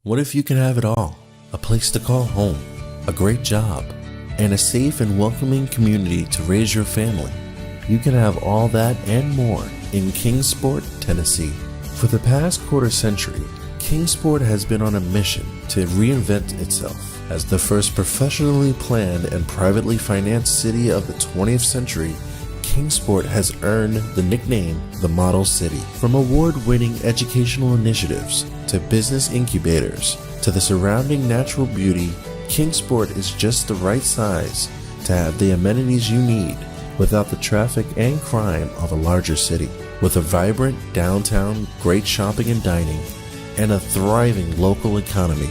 What if you can have it all? A place to call home, a great job, and a safe and welcoming community to raise your family. You can have all that and more in Kingsport, Tennessee. For the past quarter century, Kingsport has been on a mission to reinvent itself as the first professionally planned and privately financed city of the 20th century. Kingsport has earned the nickname the Model City. From award-winning educational initiatives to business incubators to the surrounding natural beauty, Kingsport is just the right size to have the amenities you need without the traffic and crime of a larger city. With a vibrant downtown, great shopping and dining, and a thriving local economy,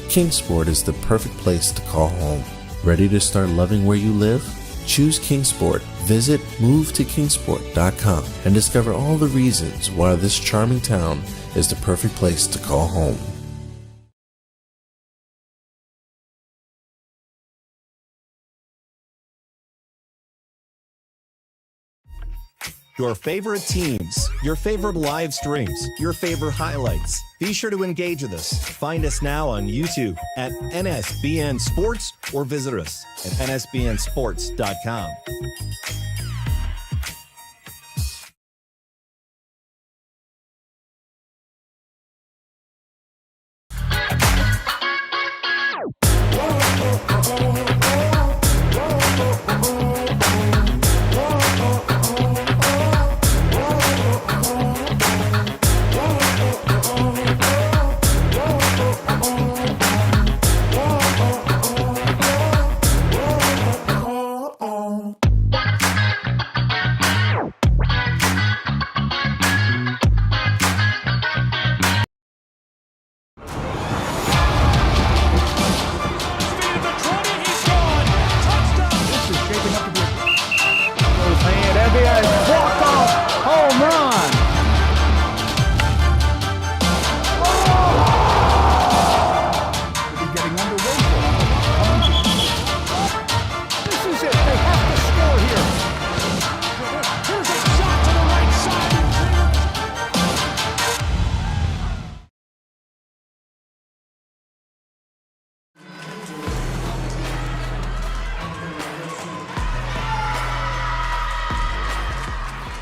Kingsport is the perfect place to call home. Ready to start loving where you live? Choose Kingsport. Visit movetokingsport.com and discover all the reasons why this charming town is the perfect place to call home. Your favorite teams, your favorite live streams, your favorite highlights. Be sure to engage with us. Find us now on YouTube at NSBN Sports or visit us at nsbnsports.com.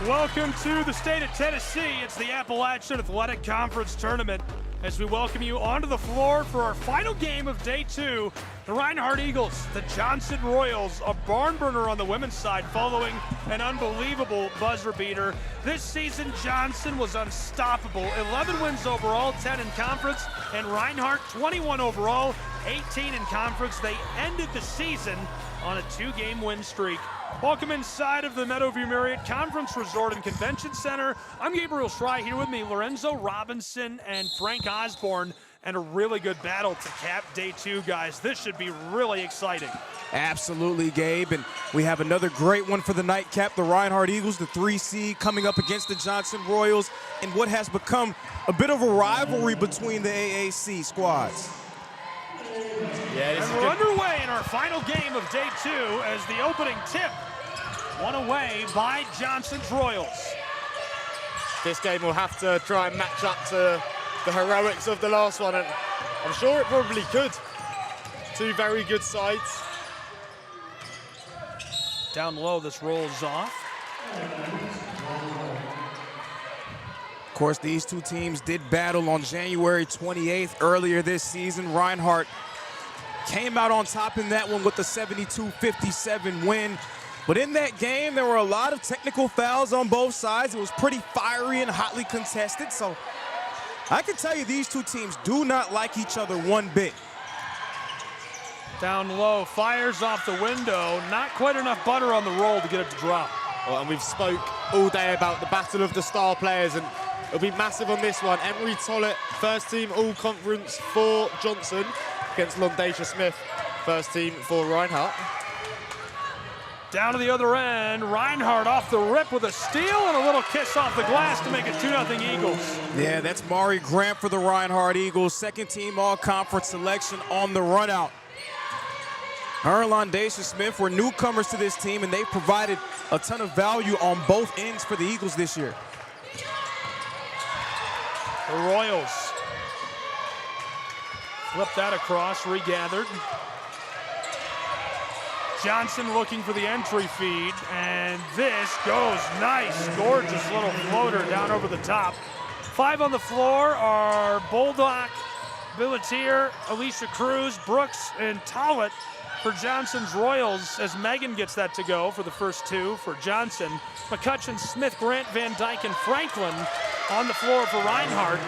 Welcome to the state of Tennessee. It's the Appalachian Athletic Conference Tournament as we welcome you onto the floor for our final game of day two. The Reinhardt Eagles, the Johnson Royals, a barn burner on the women's side following an unbelievable buzzer beater. This season, Johnson was unstoppable. 11 wins overall, 10 in conference, and Reinhardt 21 overall, 18 in conference. They ended the season on a 2-game win streak. Welcome inside of the Meadowview Marriott Conference Resort and Convention Center. I'm Gabriel Schrei, here with me, Lorenzo Robinson and Frank Osborne, and a really good battle to cap day two, guys. This should be really exciting. Absolutely, Gabe, and we have another great one for the nightcap. The Reinhardt Eagles, the 3 seed, coming up against the Johnson Royals in what has become a bit of a rivalry between the AAC squads. And we're underway in our final game of day two as the opening tip won away by Johnson's Royals. This game will have to try and match up to the heroics of the last one, and I'm sure it probably could. Two very good sides. Down low, this rolls off. Of course, these two teams did battle on January 28th earlier this season. Reinhardt came out on top in that one with the 72-57 win. But in that game, there were a lot of technical fouls on both sides. It was pretty fiery and hotly contested. So I can tell you these two teams do not like each other one bit. Down low, fires off the window. Not quite enough butter on the roll to get it to drop. Well, and we've spoke all day about the battle of the star players, and it'll be massive on this one. Emery Tollett, first team all-conference for Johnson, against Londacia Smith, first team for Reinhardt. Down to the other end, Reinhardt off the rip with a steal and a little kiss off the glass to make it 2-0 Eagles. Yeah, that's Mari Grant for the Reinhardt Eagles, second team all-conference selection on the run-out. Her and Londacia Smith were newcomers to this team, and they provided a ton of value on both ends for the Eagles this year. The Royals Flip that across, regathered. Johnson looking for the entry feed, and this goes nice, gorgeous little floater down over the top. 5 on the floor are Boldock, Billetier, Alicia Cruz, Brooks, and Tollett for Johnson's Royals as Megan gets that to go for the first 2 for Johnson. McCutcheon, Smith, Grant, Van Dyke, and Franklin on the floor for Reinhardt.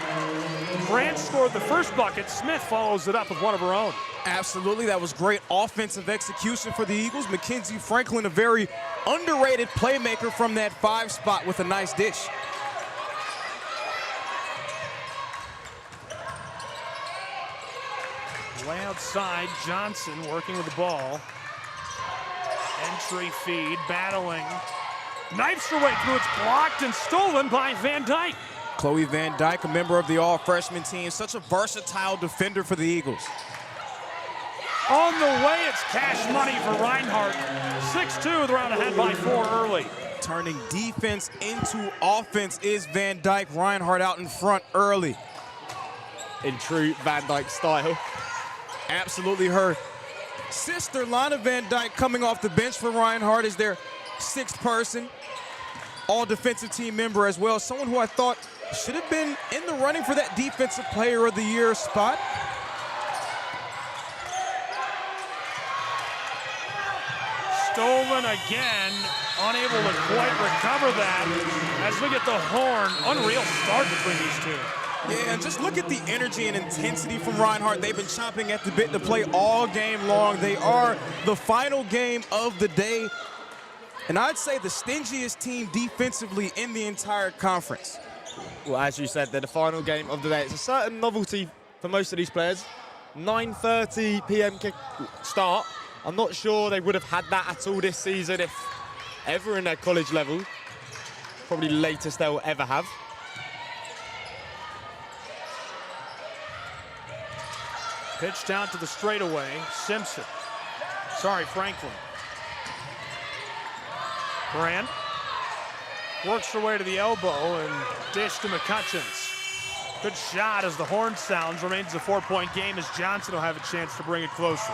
Grant scored the first bucket. Smith follows it up with one of her own. Absolutely, that was great offensive execution for the Eagles. Mackenzie Franklin, a very underrated playmaker from that 5 spot with a nice dish. Way outside, Johnson working with the ball. Entry feed, battling. Knifes her way through, it's blocked and stolen by Van Dyke. Chloe Van Dyke, a member of the all-freshman team, such a versatile defender for the Eagles. On the way, it's cash money for Reinhardt. 6-2, they're out ahead by 4 early. Turning defense into offense is Van Dyke. Reinhardt out in front early. In true Van Dyke style. Absolutely her sister, Lana Van Dyke, coming off the bench for Reinhardt is their 6th person. All-defensive team member as well. Someone who I thought should have been in the running for that Defensive Player of the Year spot. Stolen again, unable to quite recover that as we get the horn. Unreal start between these two. Yeah, and just look at the energy and intensity from Reinhardt. They've been chomping at the bit to play all game long. They are the final game of the day. And I'd say the stingiest team defensively in the entire conference. Well, as you said, they're the final game of the day. It's a certain novelty for most of these players. 9:30 p.m. kick start. I'm not sure they would have had that at all this season if ever in their college level. Probably the latest they'll ever have. Pitch down to the straightaway. Simpson. Franklin. Grant works her way to the elbow and dish to McCutcheons. Good shot as the horn sounds. Remains a 4-point game as Johnson will have a chance to bring it closer.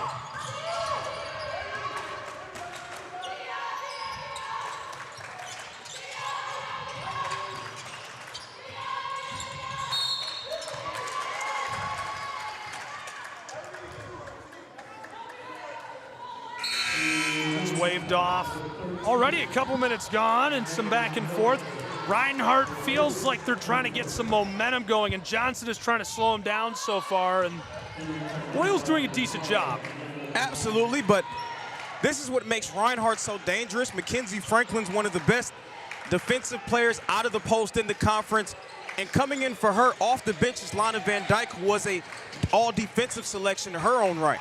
Waved off. Already a couple minutes gone and some back and forth. Reinhardt feels like they're trying to get some momentum going, and Johnson is trying to slow him down so far, and Royals doing a decent job. Absolutely, but this is what makes Reinhardt so dangerous. Mackenzie Franklin's one of the best defensive players out of the post in the conference, and coming in for her off the bench is Lana Van Dyke, who was a all-defensive selection in her own right.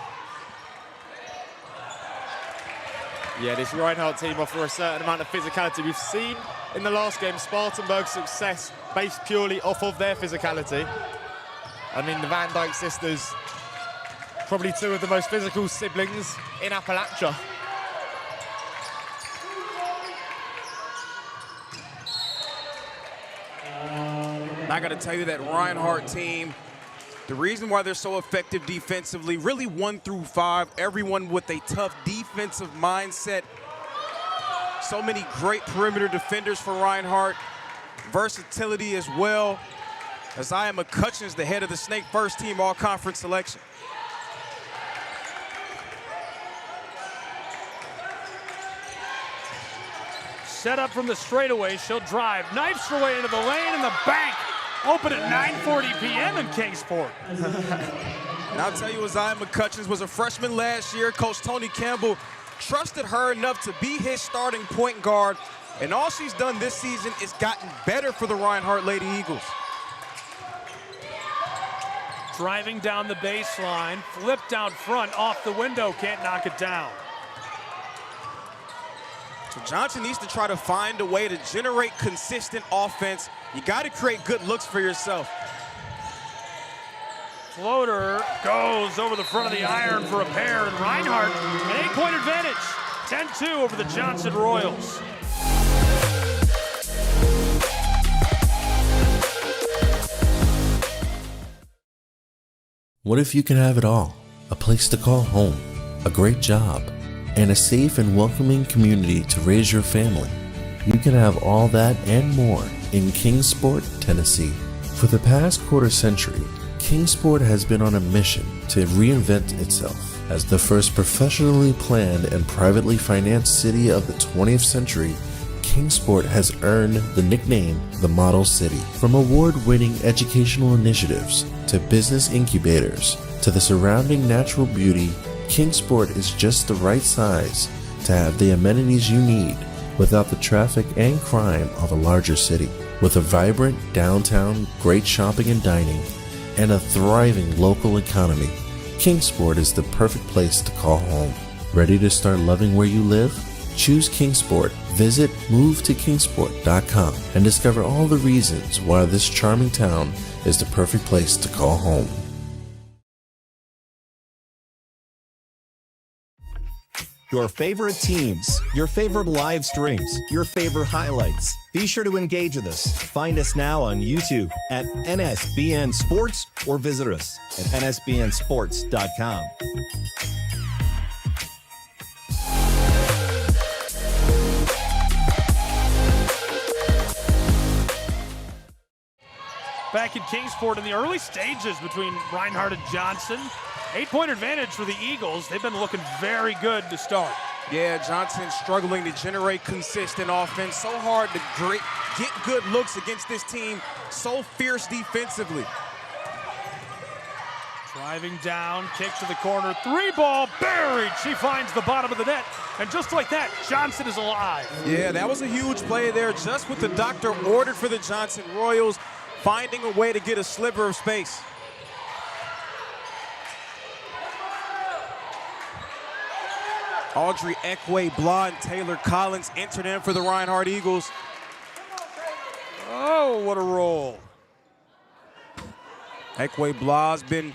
Yeah, this Reinhardt team offer a certain amount of physicality. We've seen in the last game Spartanburg's success based purely off of their physicality. I mean, the Van Dyke sisters, probably 2 of the most physical siblings in Appalachia. I got to tell you that Reinhardt team, the reason why they're so effective defensively, really 1 through 5, everyone with a tough defensive mindset. So many great perimeter defenders for Reinhardt. Versatility as well. Isaiah McCutcheon is the head of the Snake first team all-conference selection. Set up from the straightaway, she'll drive. Knifes her way into the lane and the bank. Open at 9:40 p.m. in Kingsport. And I'll tell you, Isaiah McCutcheon was a freshman last year. Coach Tony Campbell trusted her enough to be his starting point guard. And all she's done this season is gotten better for the Reinhardt Lady Eagles. Driving down the baseline, flipped out front, off the window, can't knock it down. So Johnson needs to try to find a way to generate consistent offense. You got to create good looks for yourself. Floater goes over the front of the iron for a pair, and Reinhardt, an 8-point advantage. 10-2 over the Johnson Royals. What if you can have it all? A place to call home, a great job, and a safe and welcoming community to raise your family. You can have all that and more in Kingsport, Tennessee. For the past quarter century, Kingsport has been on a mission to reinvent itself as the first professionally planned and privately financed city of the 20th century. Kingsport has earned the nickname the Model City. From award-winning educational initiatives to business incubators to the surrounding natural beauty, Kingsport is just the right size to have the amenities you need without the traffic and crime of a larger city. With a vibrant downtown, great shopping and dining, and a thriving local economy, Kingsport is the perfect place to call home. Ready to start loving where you live? Choose Kingsport. Visit movetokingsport.com and discover all the reasons why this charming town is the perfect place to call home. Your favorite teams, your favorite live streams, your favorite highlights. Be sure to engage with us. Find us now on YouTube at NSBN Sports or visit us at nsbnsports.com. Back in Kingsport in the early stages between Reinhardt and Johnson. 8-point advantage for the Eagles. They've been looking very good to start. Yeah, Johnson struggling to generate consistent offense. So hard to get good looks against this team. So fierce defensively. Driving down, kick to the corner, 3-ball buried. She finds the bottom of the net. And just like that, Johnson is alive. Yeah, that was a huge play there. Just what the doctor ordered for the Johnson Royals, finding a way to get a sliver of space. Audrey Ekwe-Blah and Taylor Collins entered in for the Reinhardt Eagles. Oh, what a roll. Ekwe-Blah's been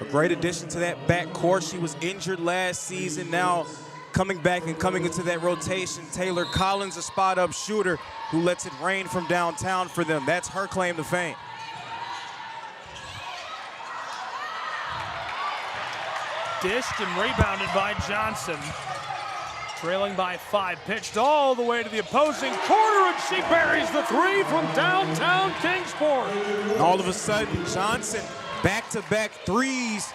a great addition to that backcourt. She was injured last season. Now coming back and coming into that rotation. Taylor Collins, a spot-up shooter who lets it rain from downtown for them. That's her claim to fame. Dished and rebounded by Johnson. Trailing by 5, pitched all the way to the opposing corner, and she buries the 3 from downtown Kingsport. And all of a sudden, Johnson back-to-back threes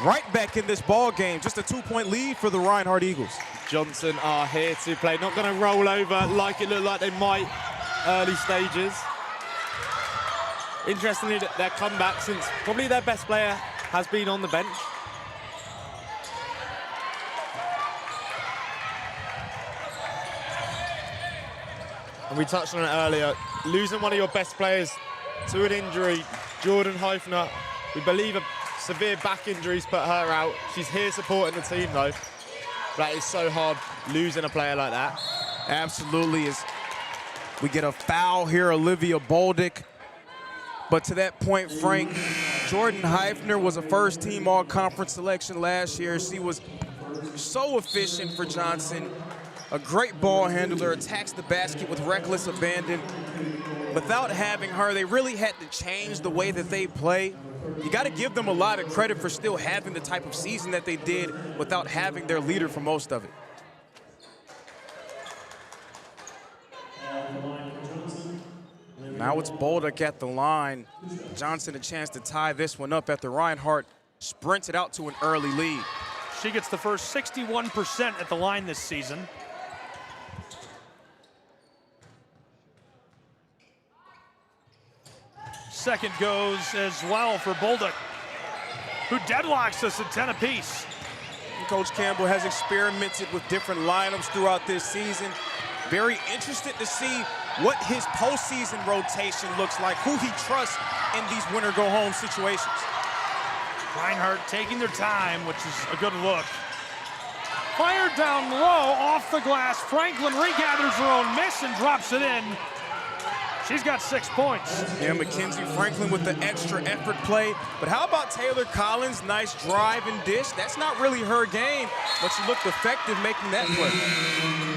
right back in this ball game. Just a 2-point lead for the Reinhardt Eagles. Johnson are here to play. Not going to roll over like it looked like they might early stages. Interestingly, their comeback since probably their best player has been on the bench. And we touched on it earlier, losing one of your best players to an injury, Jordan Heifner, we believe a severe back injury's put her out. She's here supporting the team though. That is so hard, losing a player like that. Absolutely. We get a foul here, Olivia Boldick. But to that point, Frank, Jordan Heifner was a first-team all-conference selection last year. She was so efficient for Johnson. A great ball handler, attacks the basket with reckless abandon. Without having her, they really had to change the way that they play. You got to give them a lot of credit for still having the type of season that they did without having their leader for most of it. Now it's Boldick at the line. Johnson a chance to tie this one up after Reinhardt sprinted out to an early lead. She gets the first 61% at the line this season. Second goes as well for Boldick, who deadlocks us at 10 apiece. Coach Campbell has experimented with different lineups throughout this season. Very interested to see what his postseason rotation looks like, who he trusts in these winner-go-home situations. Reinhardt taking their time, which is a good look. Fired down low, off the glass. Franklin regathers her own miss and drops it in. She's got 6 points. Yeah, Mackenzie Franklin with the extra effort play. But how about Taylor Collins? Nice drive and dish. That's not really her game, but she looked effective making that play.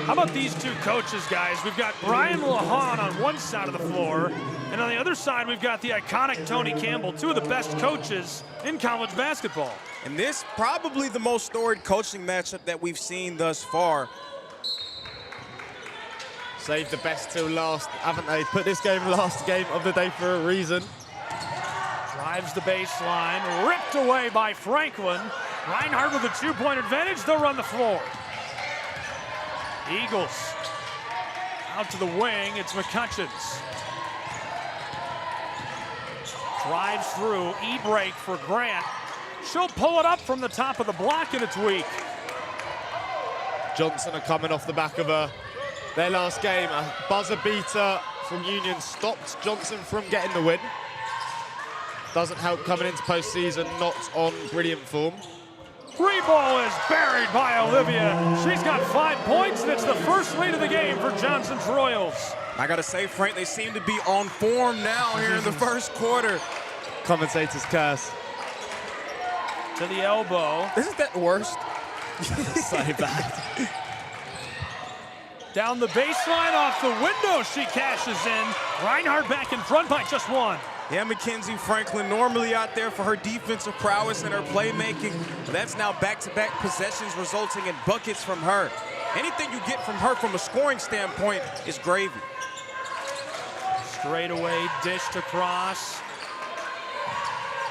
How about these two coaches, guys? We've got Brian LaHan on one side of the floor, and on the other side, we've got the iconic Tony Campbell, two of the best coaches in college basketball. And this probably the most storied coaching matchup that we've seen thus far. Saved the best till last, haven't they? Put this game last game of the day for a reason. Drives the baseline, ripped away by Franklin. Reinhardt with a 2-point advantage, they'll run the floor. Eagles out to the wing, it's McCutcheons. Drives through, E-break for Grant. She'll pull it up from the top of the block, and it's weak. Johnson are coming off the back of their last game. A buzzer beater from Union stopped Johnson from getting the win. Doesn't help coming into postseason, not on brilliant form. Free ball is buried by Olivia. She's got 5 points, and it's the first lead of the game for Johnson's Royals. I gotta say, Frank, they seem to be on form now here in the first quarter. Commentator's curse. To the elbow. Isn't that the worst? So bad. Down the baseline, off the window, she cashes in. Reinhardt back in front by just 1. Yeah, Mackenzie Franklin normally out there for her defensive prowess and her playmaking. But that's now back-to-back possessions resulting in buckets from her. Anything you get from her from a scoring standpoint is gravy. Straight away, dished across.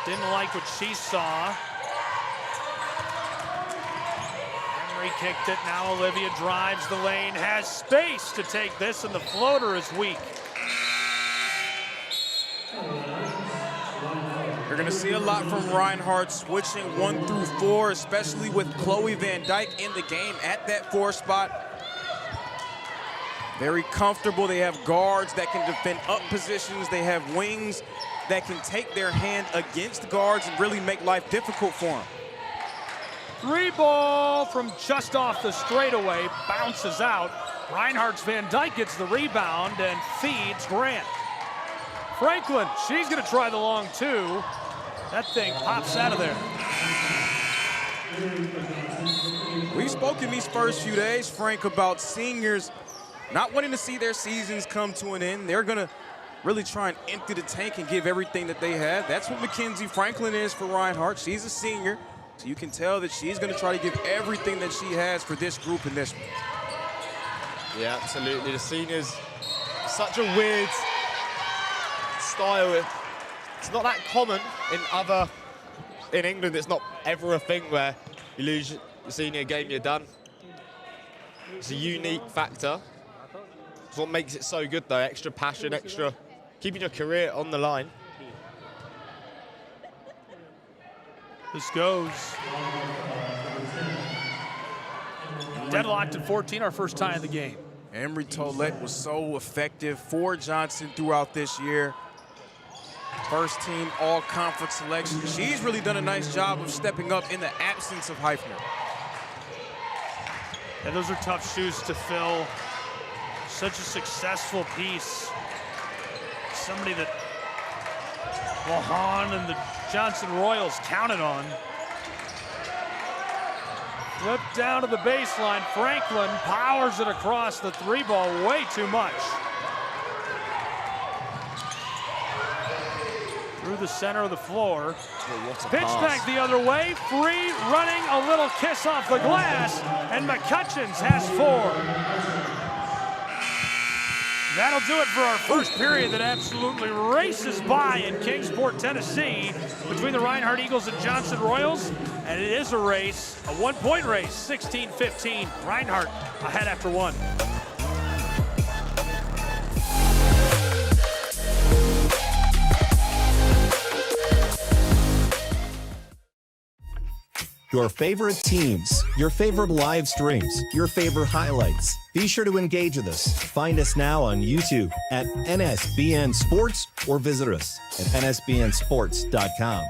Didn't like what she saw. Henry kicked it, now Olivia drives the lane, has space to take this, and the floater is weak. You're going to see a lot from Reinhardt switching 1 through 4, especially with Chloe Van Dyke in the game at that 4 spot. Very comfortable. They have guards that can defend up positions. They have wings that can take their hand against guards and really make life difficult for them. 3 ball from just off the straightaway, bounces out. Reinhardt's Van Dyke gets the rebound and feeds Grant. Franklin, she's gonna try the long 2. That thing pops out of there. We've spoken these first few days, Frank, about seniors not wanting to see their seasons come to an end. They're gonna really try and empty the tank and give everything that they have. That's what Mackenzie Franklin is for Reinhardt. She's a senior, so you can tell that she's gonna try to give everything that she has for this group in this one. Yeah, absolutely. The seniors, such a weird style. It's not that common in England. It's not ever a thing where you lose your senior game, you're done. It's a unique factor. It's what makes it so good, though. Extra passion, extra keeping your career on the line. This goes. Deadlocked at 14, our first tie of the game. Emery Tollett was so effective for Johnson throughout this year. First team all-conference selection. She's really done a nice job of stepping up in the absence of Heifner. And those are tough shoes to fill. Such a successful piece. Somebody that LaHan and the Johnson Royals counted on. Flip down to the baseline. Franklin powers it across the 3 ball way too much. Through the center of the floor. Pitch back the other way. Free running, a little kiss off the glass, and McCutcheons has 4. That'll do it for our first period that absolutely races by in Kingsport, Tennessee, between the Reinhardt Eagles and Johnson Royals. And it is a race, a 1-point race, 16-15. Reinhardt ahead after 1. Your favorite teams, your favorite live streams, your favorite highlights. Be sure to engage with us. Find us now on YouTube at NSBN Sports or visit us at nsbnsports.com.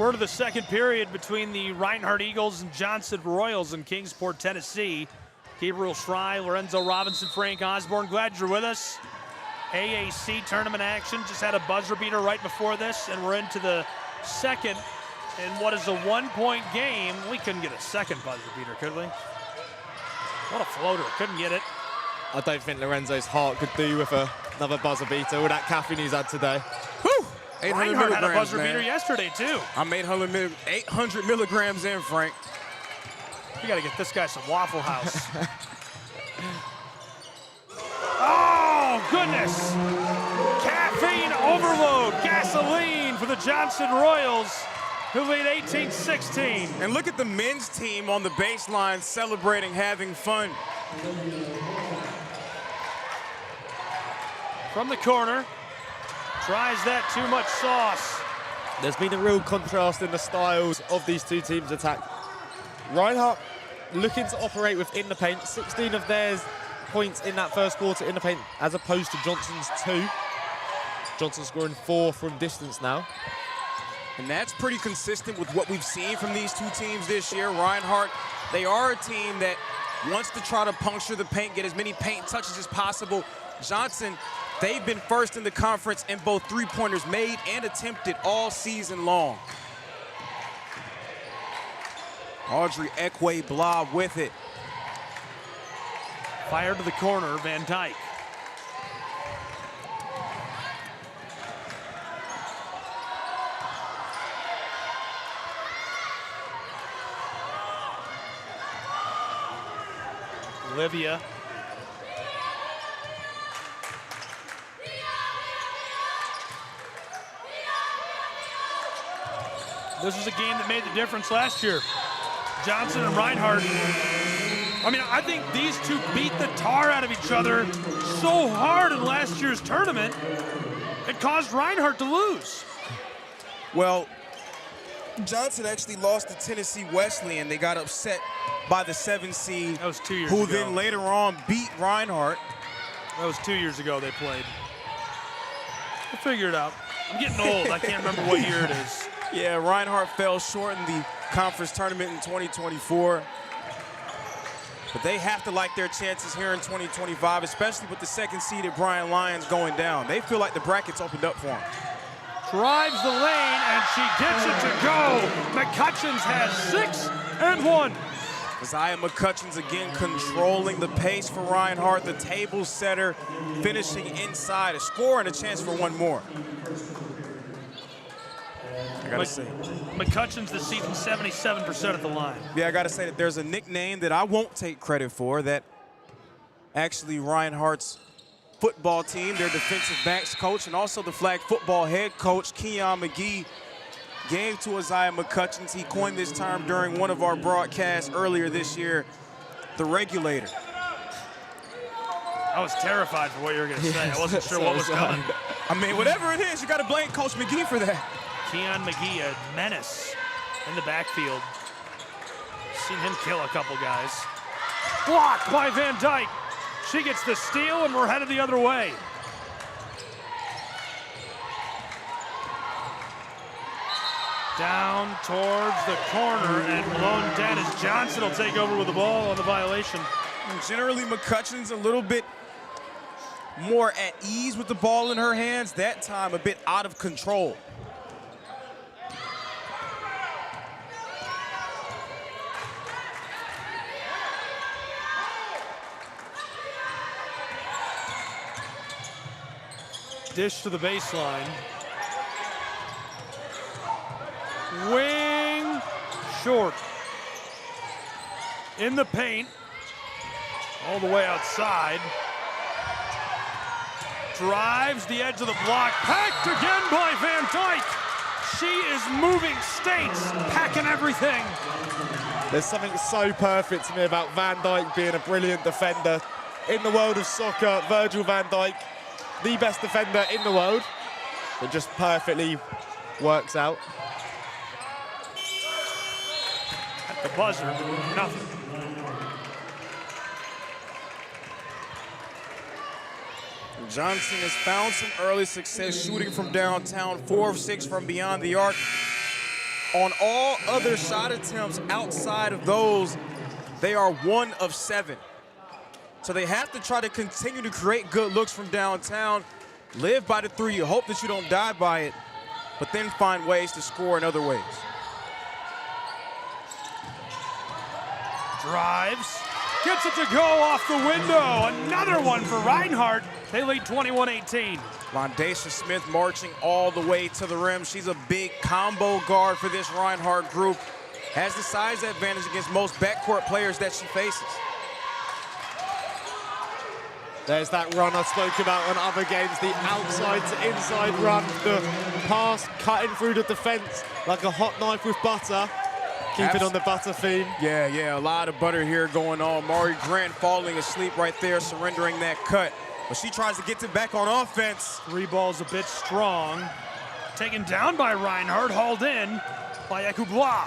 We're to the second period between the Reinhardt Eagles and Johnson Royals in Kingsport, Tennessee. Gabriel Schrei, Lorenzo Robinson, Frank Osborne, glad you're with us. AAC tournament action, just had a buzzer beater right before this, and we're into the second in what is a 1-point game. We couldn't get a second buzzer beater, could we? What a floater, couldn't get it. I don't think Lorenzo's heart could do with another buzzer beater, all that caffeine he's had today. Whew! 800 Reinhardt had a milligrams, buzzer beater yesterday, too. I'm 800 milligrams in, Frank. We got to get this guy some Waffle House. Oh, goodness. Caffeine overload. Gasoline for the Johnson Royals, who lead 18-16. And look at the men's team on the baseline celebrating, having fun. From the corner. Tries that too much sauce. There's been a real contrast in the styles of these two teams' attack. Reinhardt looking to operate within the paint. 16 of theirs points in that first quarter in the paint, as opposed to Johnson's 2. Johnson scoring 4 from distance now. And that's pretty consistent with what we've seen from these two teams this year. Reinhardt, they are a team that wants to try to puncture the paint, get as many paint touches as possible. Johnson, they've been first in the conference in both three-pointers made and attempted all season long. Audrey Ekwe-Blah with it. Fire to the corner, Van Dyke. Olivia. This was a game that made the difference last year. Johnson and Reinhardt. I mean, I think these two beat the tar out of each other so hard in last year's tournament, it caused Reinhardt to lose. Well, Johnson actually lost to Tennessee Wesleyan. They got upset by the 7 seed. That was 2 years who ago. Then later on beat Reinhardt. That was 2 years ago they played. We'll figure it out. I'm getting old. I can't remember what year it is. Yeah, Reinhardt fell short in the conference tournament in 2024. But they have to like their chances here in 2025, especially with the second seeded Brian Lyons going down. They feel like the bracket's opened up for them. Drives the lane, and she gets it to go. McCutcheons has 6 and 1. Isaiah McCutcheons again controlling the pace for Reinhardt, the table setter, finishing inside, a score and a chance for one more. I gotta say, McCutcheons this season 77% at the line. Yeah, I gotta say that there's a nickname that I won't take credit for that actually Reinhardt's football team, their defensive backs coach, and also the flag football head coach, Keon McGee, gave to Isaiah McCutcheons. He coined this term during one of our broadcasts earlier this year, the regulator. I was terrified for what you were going to say. I wasn't sure what was coming. I mean, whatever it is, you got to blame Coach McGee for that. Keon McGee, a menace in the backfield. Seen him kill a couple guys. Blocked by Van Dyke. She gets the steal, and we're headed the other way. Down towards the corner, and blown dead as Johnson will take over with the ball on the violation. And generally, McCutcheon's a little bit more at ease with the ball in her hands. That time, a bit out of control. Dish to the baseline. Wing short. In the paint. All the way outside. Drives the edge of the block. Packed again by Van Dyke. She is moving states, packing everything. There's something so perfect to me about Van Dyke being a brilliant defender. In the world of soccer, Virgil van Dijk, the best defender in the world. It just perfectly works out. At the buzzer, nothing. Johnson has found some early success shooting from downtown, 4 of 6 from beyond the arc. On all other shot attempts outside of those, they are 1 of 7. So they have to try to continue to create good looks from downtown, live by the three. You hope that you don't die by it, but then find ways to score in other ways. Drives, gets it to go off the window. Another one for Reinhardt. They lead 21-18. Londacia Smith marching all the way to the rim. She's a big combo guard for this Reinhardt group. Has the size advantage against most backcourt players that she faces. There's that run I spoke about on other games, the outside to inside run, the pass cutting through the defense like a hot knife with butter. Keep it on the butter theme. Yeah, a lot of butter here going on. Mari Grant falling asleep right there, surrendering that cut. But she tries to get it back on offense. Three balls a bit strong. Taken down by Reinhardt, hauled in by Ekubla.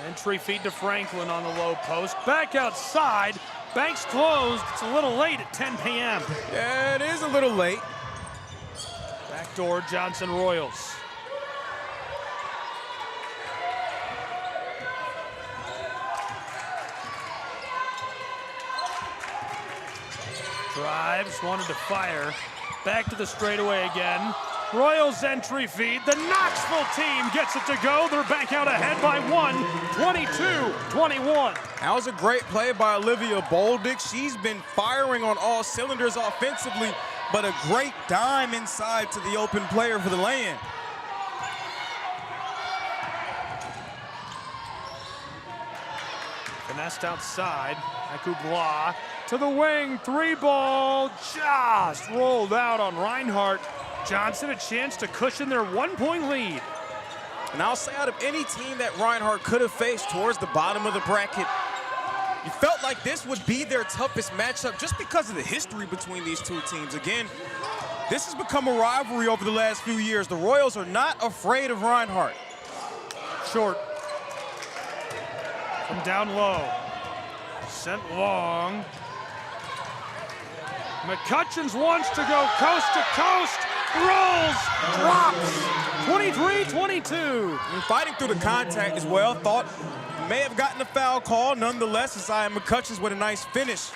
Entry feed to Franklin on the low post. Back outside. Banks closed. It's a little late at 10 p.m. Yeah, it is a little late. Backdoor Johnson Royals. Drives, wanted to fire. Back to the straightaway again. Royals entry feed. The Knoxville team gets it to go. They're back out ahead by 1, 22-21. That was a great play by Olivia Boldick. She's been firing on all cylinders offensively, but a great dime inside to the open player for the lay-in. Finessed outside. Ekubla to the wing. Three ball just rolled out on Reinhardt. Johnson a chance to cushion their 1-point lead. And I'll say out of any team that Reinhardt could have faced towards the bottom of the bracket, you felt like this would be their toughest matchup just because of the history between these two teams. Again, this has become a rivalry over the last few years. The Royals are not afraid of Reinhardt. Short. From down low. Sent long. McCutcheons wants to go coast to coast. Rolls, drops, 23-22. And fighting through the contact as well. Thought may have gotten a foul call. Nonetheless, Isaiah McCutcheons with a nice finish.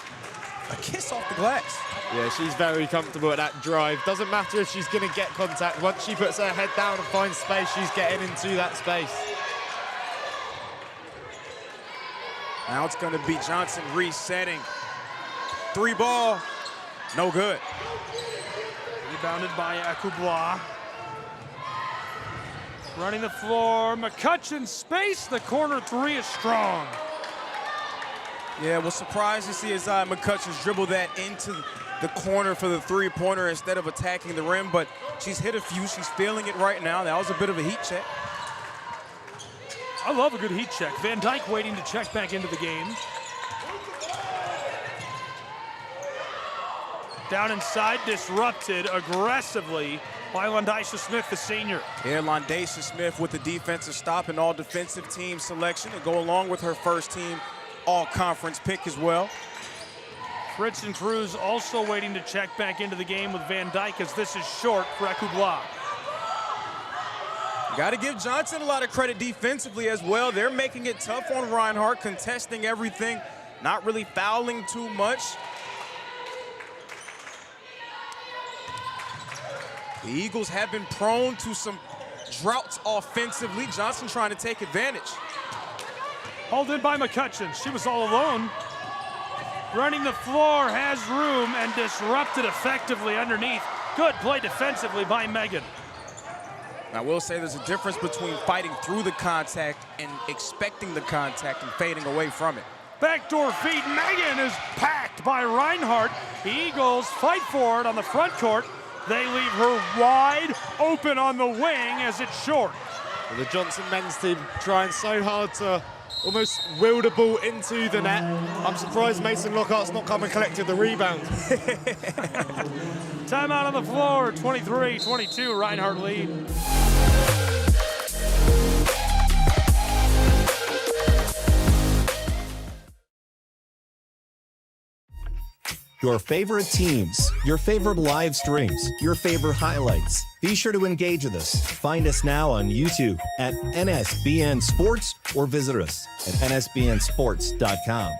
A kiss off the glass. Yeah, she's very comfortable at that drive. Doesn't matter if she's going to get contact. Once she puts her head down and finds space, she's getting into that space. Now it's going to be Johnson resetting. Three ball, no good. Rebounded by Ekubla. Running the floor, McCutcheon space. The corner three is strong. Yeah, was surprised to see Isaiah McCutcheons dribble that into the corner for the three-pointer instead of attacking the rim, but she's hit a few. She's feeling it right now. That was a bit of a heat check. I love a good heat check. Van Dyke waiting to check back into the game. Down inside, disrupted aggressively by Londacia Smith, the senior. Yeah, Londacia Smith with the defensive stop and all defensive team selection to go along with her first team all-conference pick as well. Fritz and Cruz also waiting to check back into the game with Van Dyke as this is short for Ekubla. Got to give Johnson a lot of credit defensively as well. They're making it tough on Reinhardt, contesting everything, not really fouling too much. The Eagles have been prone to some droughts offensively. Johnson trying to take advantage. Hauled in by McCutcheon. She was all alone. Running the floor, has room, and disrupted effectively underneath. Good play defensively by Megan. I will say there's a difference between fighting through the contact and expecting the contact and fading away from it. Backdoor feed. Megan is packed by Reinhardt. The Eagles fight for it on the front court. They leave her wide open on the wing as it's short. Well, the Johnson men's team trying so hard to almost will the ball into the net. I'm surprised Mason Lockhart's not come and collected the rebound. Timeout on the floor, 23-22, Reinhardt lead. Your favorite teams, your favorite live streams, your favorite highlights. Be sure to engage with us. Find us now on YouTube at NSBN Sports or visit us at nsbnsports.com.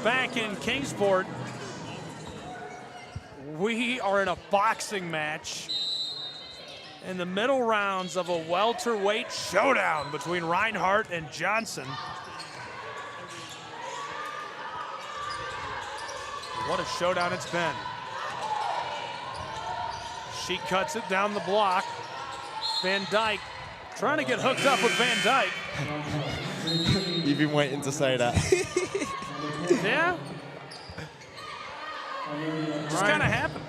Back in Kingsport, we are in a boxing match in the middle rounds of a welterweight showdown between Reinhardt and Johnson. What a showdown it's been. She cuts it down the block. Van Dyke trying to get hooked up with Van Dyke. You've been waiting to say that. Yeah. Just kind of happened.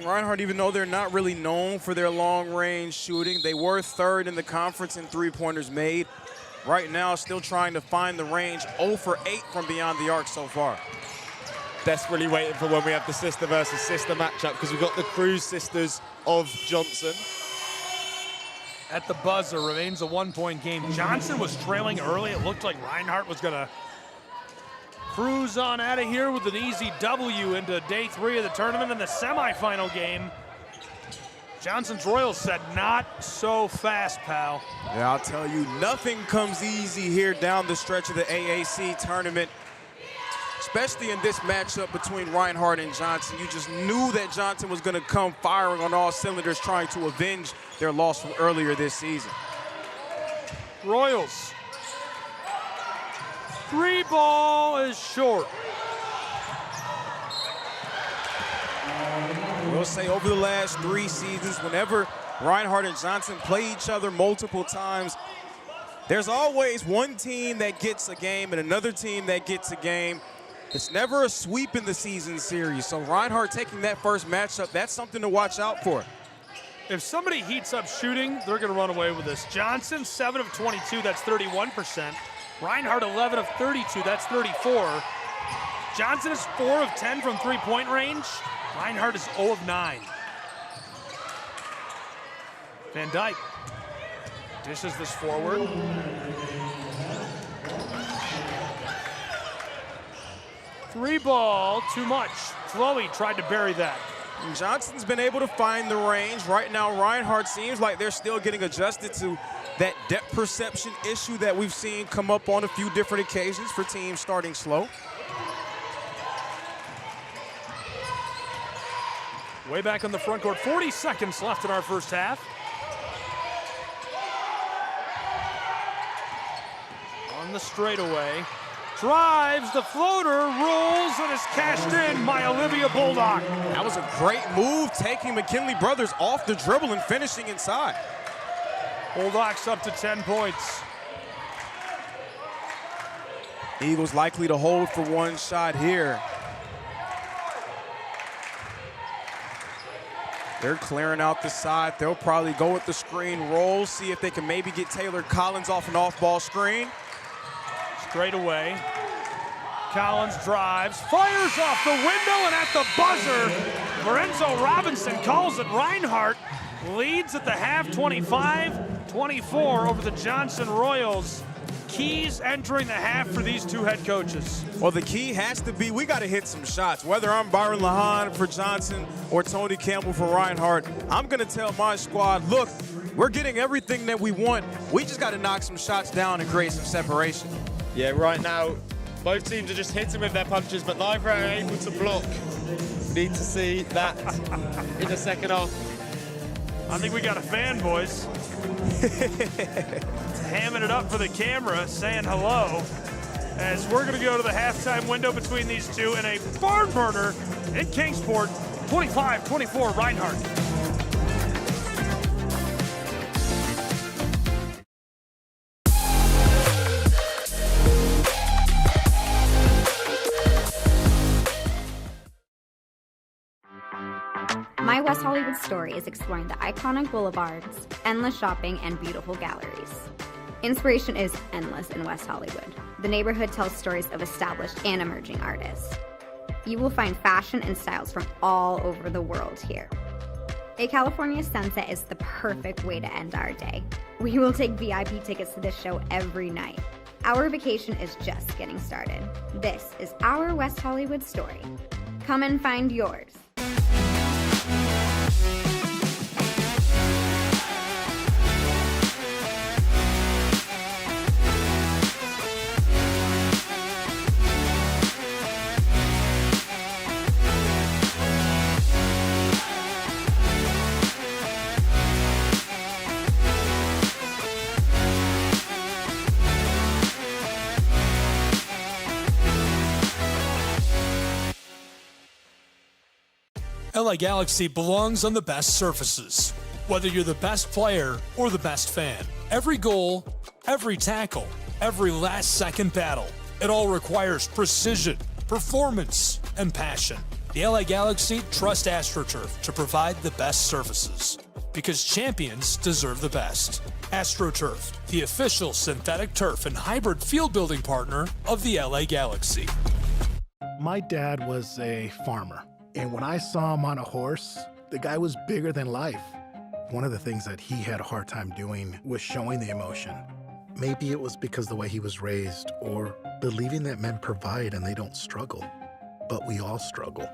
Reinhardt, even though they're not really known for their long-range shooting, they were third in the conference in three-pointers made. Right now, still trying to find the range. 0 for 8 from beyond the arc so far. Desperately waiting for when we have the sister versus sister matchup, because we've got the Cruz sisters of Johnson. At the buzzer, remains a one-point game. Johnson was trailing early. It looked like Reinhardt was going to cruise on out of here with an easy W into day 3 of the tournament. In the semifinal game, Johnson's Royals said, not so fast, pal. Yeah, I'll tell you, nothing comes easy here down the stretch of the AAC tournament, especially in this matchup between Reinhardt and Johnson. You just knew that Johnson was going to come firing on all cylinders, trying to avenge their loss from earlier this season. Royals. 3-ball is short. We'll say over the last 3 seasons, whenever Reinhardt and Johnson play each other multiple times, there's always one team that gets a game and another team that gets a game. It's never a sweep in the season series. So Reinhardt taking that first matchup, that's something to watch out for. If somebody heats up shooting, they're going to run away with this. Johnson, 7 of 22, that's 31%. Reinhardt, 11 of 32, that's 34. Johnson is 4 of 10 from three-point range. Reinhardt is 0 of 9. Van Dyke dishes this forward. Three-ball, too much. Chloe tried to bury that. And Johnson's been able to find the range. Right now, Reinhardt seems like they're still getting adjusted to that depth perception issue that we've seen come up on a few different occasions for teams starting slow. Way back on the front court, 40 seconds left in our first half. On the straightaway, drives the floater, rolls, and is cashed in by Olivia Bulldog. That was a great move, taking McKinley Brothers off the dribble and finishing inside. Bulldogs up to 10 points. Eagles likely to hold for one shot here. They're clearing out the side. They'll probably go with the screen roll, see if they can maybe get Taylor Collins off an off-ball screen. Straight away. Collins drives, fires off the window, and at the buzzer, Lorenzo Robinson calls it. Reinhardt leads at the half, 25-24 over the Johnson Royals. Keys entering the half for these two head coaches. Well, the key has to be we got to hit some shots. Whether I'm Byron Lahan for Johnson or Tony Campbell for Reinhardt, I'm going to tell my squad, look, we're getting everything that we want. We just got to knock some shots down and create some separation. Yeah, right now, both teams are just hitting with their punches, but neither are able to block. Need to see that in the second half. I think we got a fan, boys. Hamming it up for the camera, saying hello, as we're going to go to the halftime window between these two in a barn burner in Kingsport. 25-24 Reinhardt. My West Hollywood story is exploring the iconic boulevards, endless shopping, and beautiful galleries. Inspiration is endless in West Hollywood. The neighborhood tells stories of established and emerging artists. You will find fashion and styles from all over the world here. A California sunset is the perfect way to end our day. We will take VIP tickets to this show every night. Our vacation is just getting started. This is our West Hollywood story. Come and find yours. LA Galaxy belongs on the best surfaces. Whether you're the best player or the best fan, every goal, every tackle, every last-second battle, it all requires precision, performance, and passion. The LA Galaxy trust AstroTurf to provide the best surfaces, because champions deserve the best. AstroTurf, the official synthetic turf and hybrid field building partner of the LA Galaxy. My dad was a farmer. And when I saw him on a horse, the guy was bigger than life. One of the things that he had a hard time doing was showing the emotion. Maybe it was because the way he was raised, or believing that men provide and they don't struggle. But we all struggle.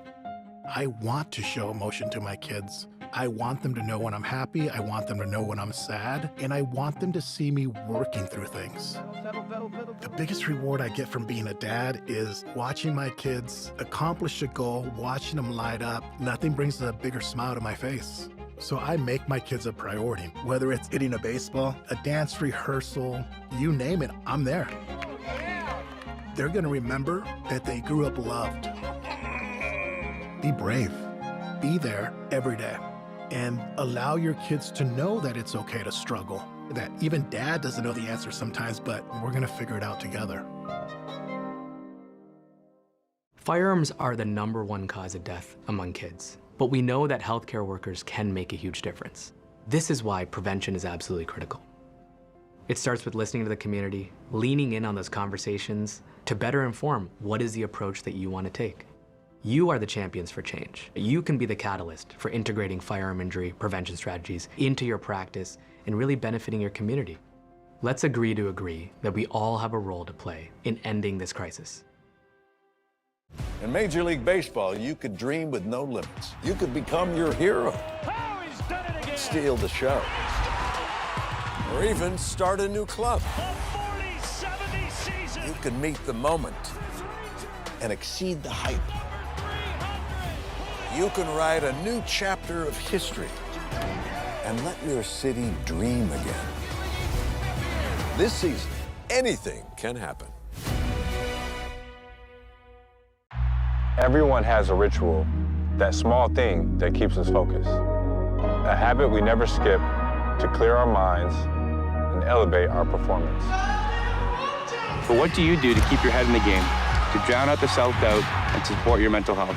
I want to show emotion to my kids. I want them to know when I'm happy, I want them to know when I'm sad, and I want them to see me working through things. The biggest reward I get from being a dad is watching my kids accomplish a goal, watching them light up. Nothing brings a bigger smile to my face. So I make my kids a priority. Whether it's hitting a baseball, a dance rehearsal, you name it, I'm there. They're gonna remember that they grew up loved. Be brave. Be there every day. And allow your kids to know that it's okay to struggle. That even dad doesn't know the answer sometimes, but we're gonna figure it out together. Firearms are the #1 cause of death among kids, but we know that healthcare workers can make a huge difference. This is why prevention is absolutely critical. It starts with listening to the community, leaning in on those conversations to better inform what is the approach that you want to take. You are the champions for change. You can be the catalyst for integrating firearm injury prevention strategies into your practice and really benefiting your community. Let's agree to agree that we all have a role to play in ending this crisis. In Major League Baseball, you could dream with no limits. You could become your hero, steal the show, or even start a new club. You could meet the moment and exceed the hype. You can write a new chapter of history and let your city dream again. This season, anything can happen. Everyone has a ritual, that small thing that keeps us focused. A habit we never skip to clear our minds and elevate our performance. But what do you do to keep your head in the game, to drown out the self-doubt and support your mental health?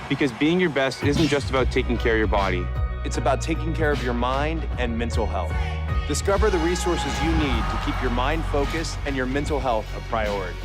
Because being your best isn't just about taking care of your body. It's about taking care of your mind and mental health. Discover the resources you need to keep your mind focused and your mental health a priority.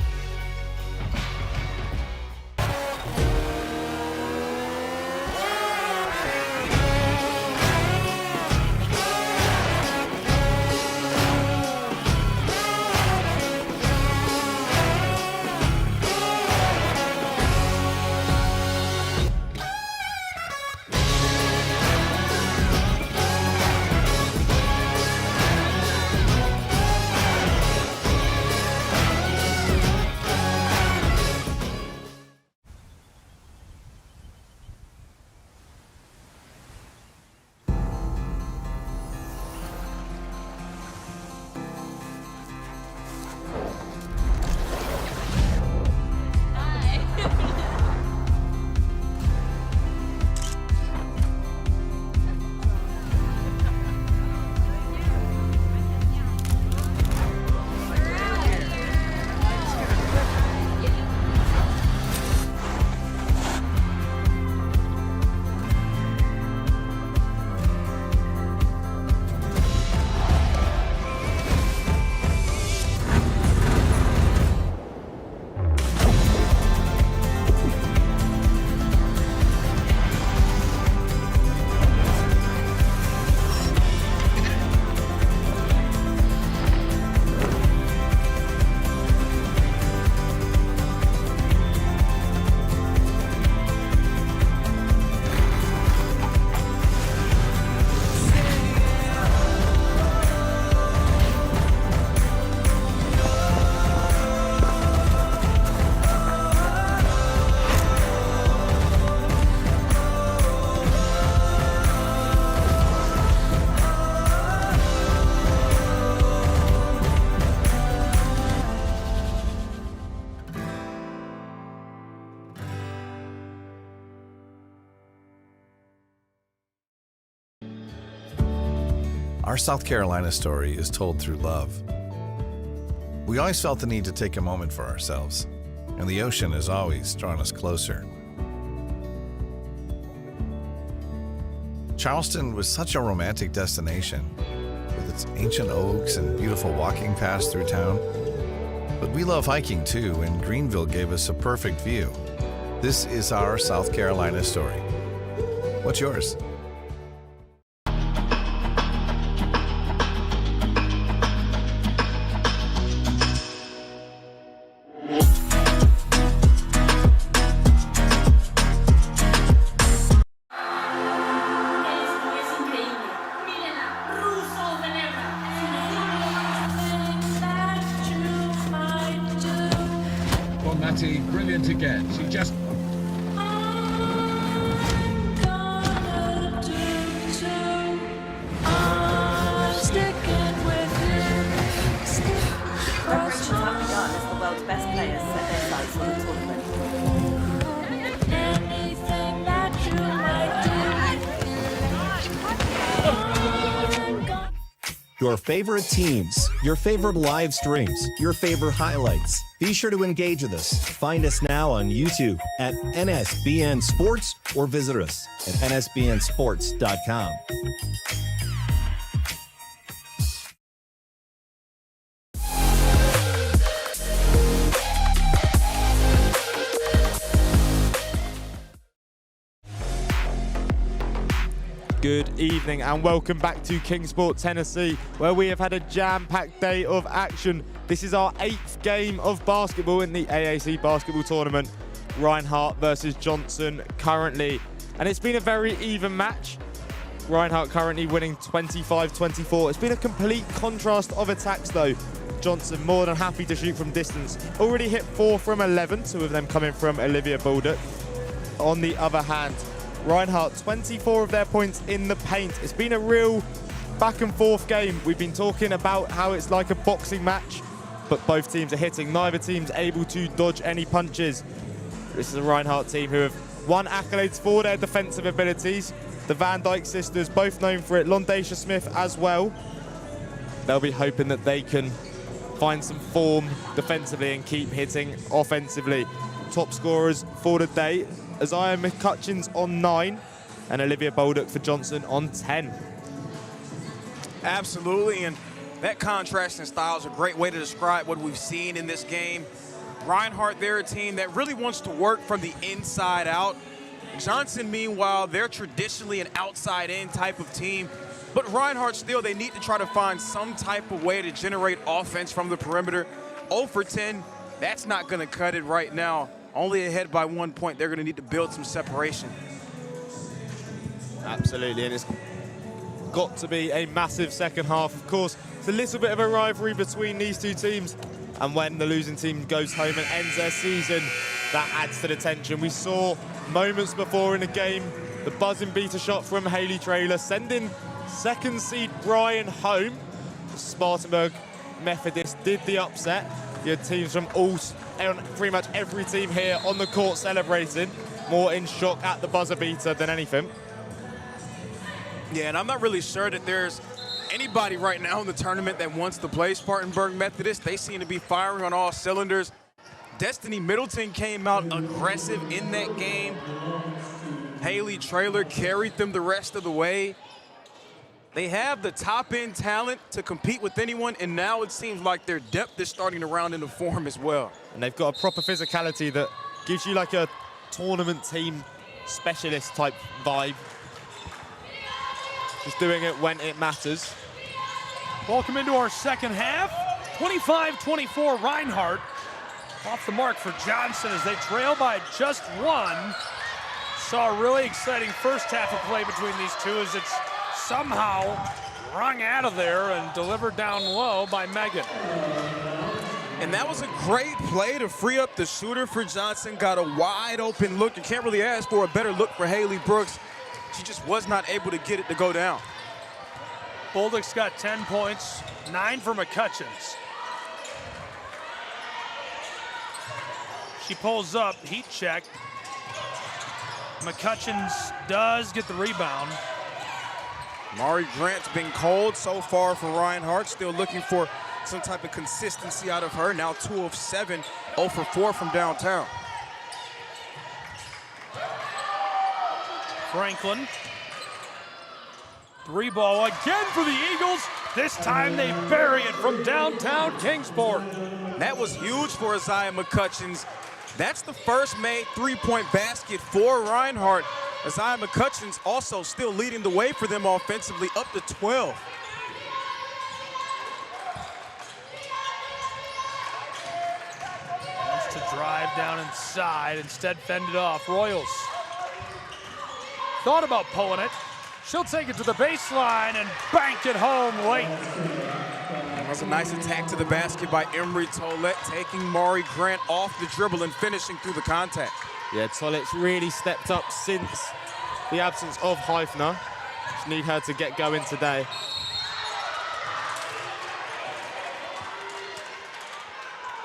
Our South Carolina story is told through love. We always felt the need to take a moment for ourselves, and the ocean has always drawn us closer. Charleston was such a romantic destination, with its ancient oaks and beautiful walking paths through town. But we love hiking too, and Greenville gave us a perfect view. This is our South Carolina story. What's yours? Brilliant again. She just... Preparations have begun as the world's best players set their sights on the tournament. Anything that you might do. Your favorite teams, your favorite live streams, your favorite highlights. Be sure to engage with us. Find us now on YouTube at NSBN Sports or visit us at nsbnsports.com. Good evening and welcome back to Kingsport, Tennessee, where we have had a jam-packed day of action. This is our 8th game of basketball in the AAC basketball tournament. Reinhardt versus Johnson currently. And it's been a very even match. Reinhardt currently winning 25-24. It's been a complete contrast of attacks though. Johnson more than happy to shoot from distance. Already hit 4 from 11, 2 of them coming from Olivia Baldock. On the other hand, Reinhardt, 24 of their points in the paint. It's been a real back and forth game. We've been talking about how it's like a boxing match, but both teams are hitting. Neither team's able to dodge any punches. This is a Reinhardt team who have won accolades for their defensive abilities. The Van Dyke sisters, both known for it. Londacia Smith as well. They'll be hoping that they can find some form defensively and keep hitting offensively. Top scorers for the day, Isaiah McCutcheon's on 9 and Olivia Baldock for Johnson on 10. Absolutely, and that contrast in style is a great way to describe what we've seen in this game. Reinhardt, they're a team that really wants to work from the inside out. Johnson, meanwhile, they're traditionally an outside-in type of team, but Reinhardt still, they need to try to find some type of way to generate offense from the perimeter. 0 for 10, that's not going to cut it right now. Only ahead by 1 point. They're going to need to build some separation. Absolutely, and it's got to be a massive second half. Of course, it's a little bit of a rivalry between these two teams, and when the losing team goes home and ends their season, that adds to the tension. We saw moments before in the game, the buzzing beater shot from Haley Traylor, sending second seed Bryan home. Spartanburg Methodist did the upset. You had teams from pretty much every team here on the court celebrating, more in shock at the buzzer beater than anything. Yeah, and I'm not really sure that there's anybody right now in the tournament that wants to play Spartanburg Methodist. They seem to be firing on all cylinders. Destiny Middleton came out aggressive in that game. Haley Traylor carried them the rest of the way. They have the top-end talent to compete with anyone, and now it seems like their depth is starting to round into form as well. And they've got a proper physicality that gives you like a tournament team specialist type vibe. Just doing it when it matters. Welcome into our second half. 25-24 Reinhardt. Off the mark for Johnson as they trail by just 1. Saw a really exciting first half of play between these two as it's somehow wrung out of there and delivered down low by Megan. And that was a great play to free up the shooter for Johnson. Got a wide open look. You can't really ask for a better look for Haley Brooks. She just was not able to get it to go down. Baldock's got 10 points, 9 for McCutcheon's. She pulls up, heat check. McCutcheon's does get the rebound. Mari Grant's been cold so far for Reinhardt, still looking for some type of consistency out of her. Now 2 of 7, 0 for 4 from downtown. Franklin. 3-ball again for the Eagles. This time they bury it from downtown Kingsport. That was huge for Isaiah McCutcheons. That's the first made 3-point basket for Reinhardt. Isaiah McCutcheons also still leading the way for them offensively, up to 12. Wants to drive down inside, instead fended off. Royals thought about pulling it. She'll take it to the baseline and bank it home late. That was a nice attack to the basket by Emery Tollett, taking Mari Grant off the dribble and finishing through the contact. Yeah, Tollett's really stepped up since the absence of Heifner. Just need her to get going today.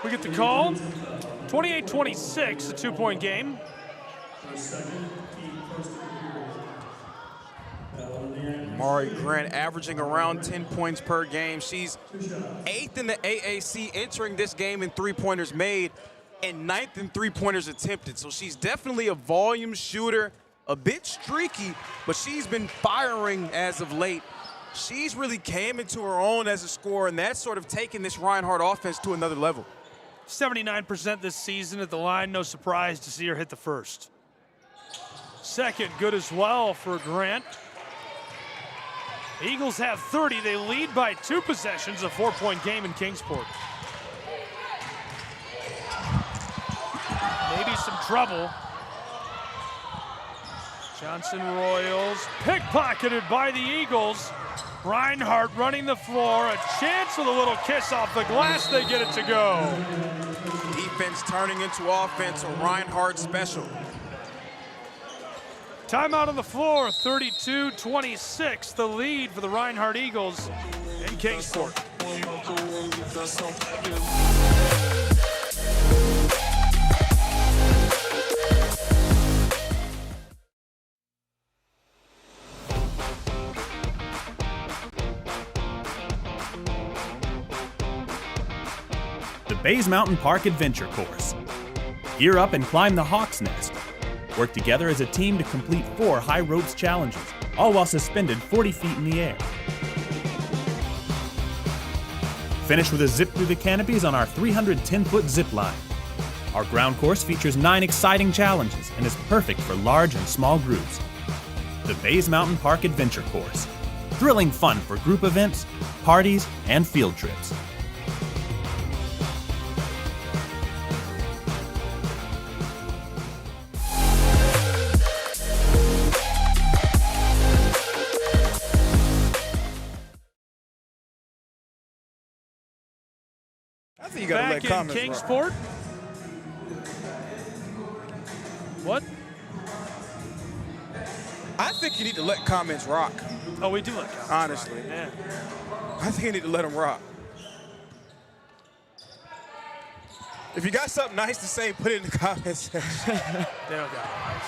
We get the call. 28-26, a 2-point game. Mari Grant averaging around 10 points per game. She's 8th in the AAC entering this game in 3-pointers made and 9th in 3-pointers attempted. So she's definitely a volume shooter, a bit streaky, but she's been firing as of late. She's really came into her own as a scorer, and that's sort of taken this Reinhardt offense to another level. 79% this season at the line. No surprise to see her hit the first. Second, good as well for Grant. Eagles have 30. They lead by 2 possessions, a 4-point game in Kingsport. Maybe some trouble. Johnson Royals pickpocketed by the Eagles. Reinhardt running the floor. A chance with a little kiss off the glass. They get it to go. Defense turning into offense, a Reinhardt special. Timeout on the floor, 32-26, the lead for the Reinhardt Eagles in Kingsport. The Bays Mountain Park Adventure Course. Gear up and climb the Hawk's Nest. Work together as a team to complete 4 high ropes challenges, all while suspended 40 feet in the air. Finish with a zip through the canopies on our 310-foot zip line. Our ground course features 9 exciting challenges and is perfect for large and small groups. The Bays Mountain Park Adventure Course. Thrilling fun for group events, parties, and field trips. I think you gotta Back let comments in Kingsport. What? I think you need to let comments rock. Oh, we do let comments honestly. rock. Yeah. I think you need to let them rock. If you got something nice to say, put it in the comments section. They don't got it.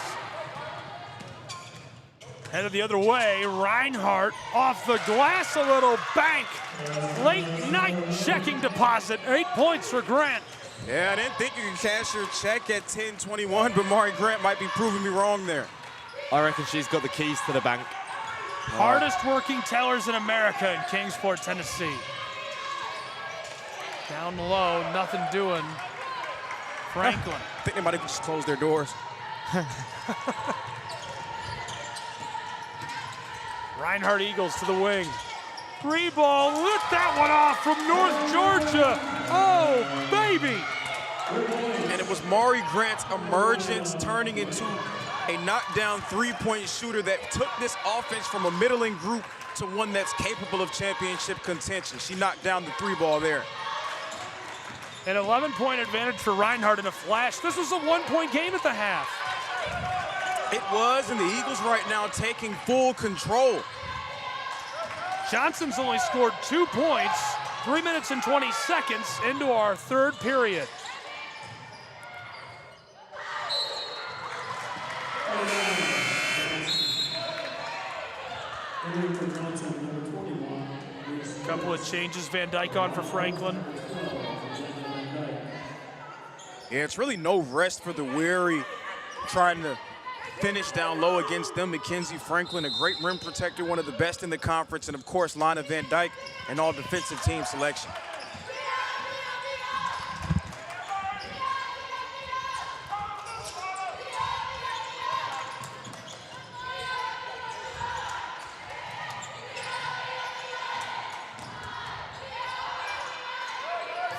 Headed the other way, Reinhardt off the glass, a little bank. Late night checking deposit, 8 points for Grant. Yeah, I didn't think you could cash your check at 10-21, but Mari Grant might be proving me wrong there. I reckon she's got the keys to the bank. Hardest working tellers in America in Kingsport, Tennessee. Down low, nothing doing. Franklin. I think they might have just closed their doors. Reinhardt Eagles to the wing. 3-ball, lit that one off from North Georgia. Oh, baby. And it was Mari Grant's emergence turning into a knockdown 3-point shooter that took this offense from a middling group to one that's capable of championship contention. She knocked down the 3-ball there. An 11-point advantage for Reinhardt in a flash. This was a 1-point game at the half. It was, and the Eagles right now taking full control. Johnson's only scored 2 points, 3 minutes and 20 seconds into our third period. Couple of changes, Van Dyke on for Franklin. Yeah, it's really no rest for the weary trying to finish down low against them. Mackenzie Franklin, a great rim protector, one of the best in the conference, and of course, Lana Van Dyke, an all-defensive team selection.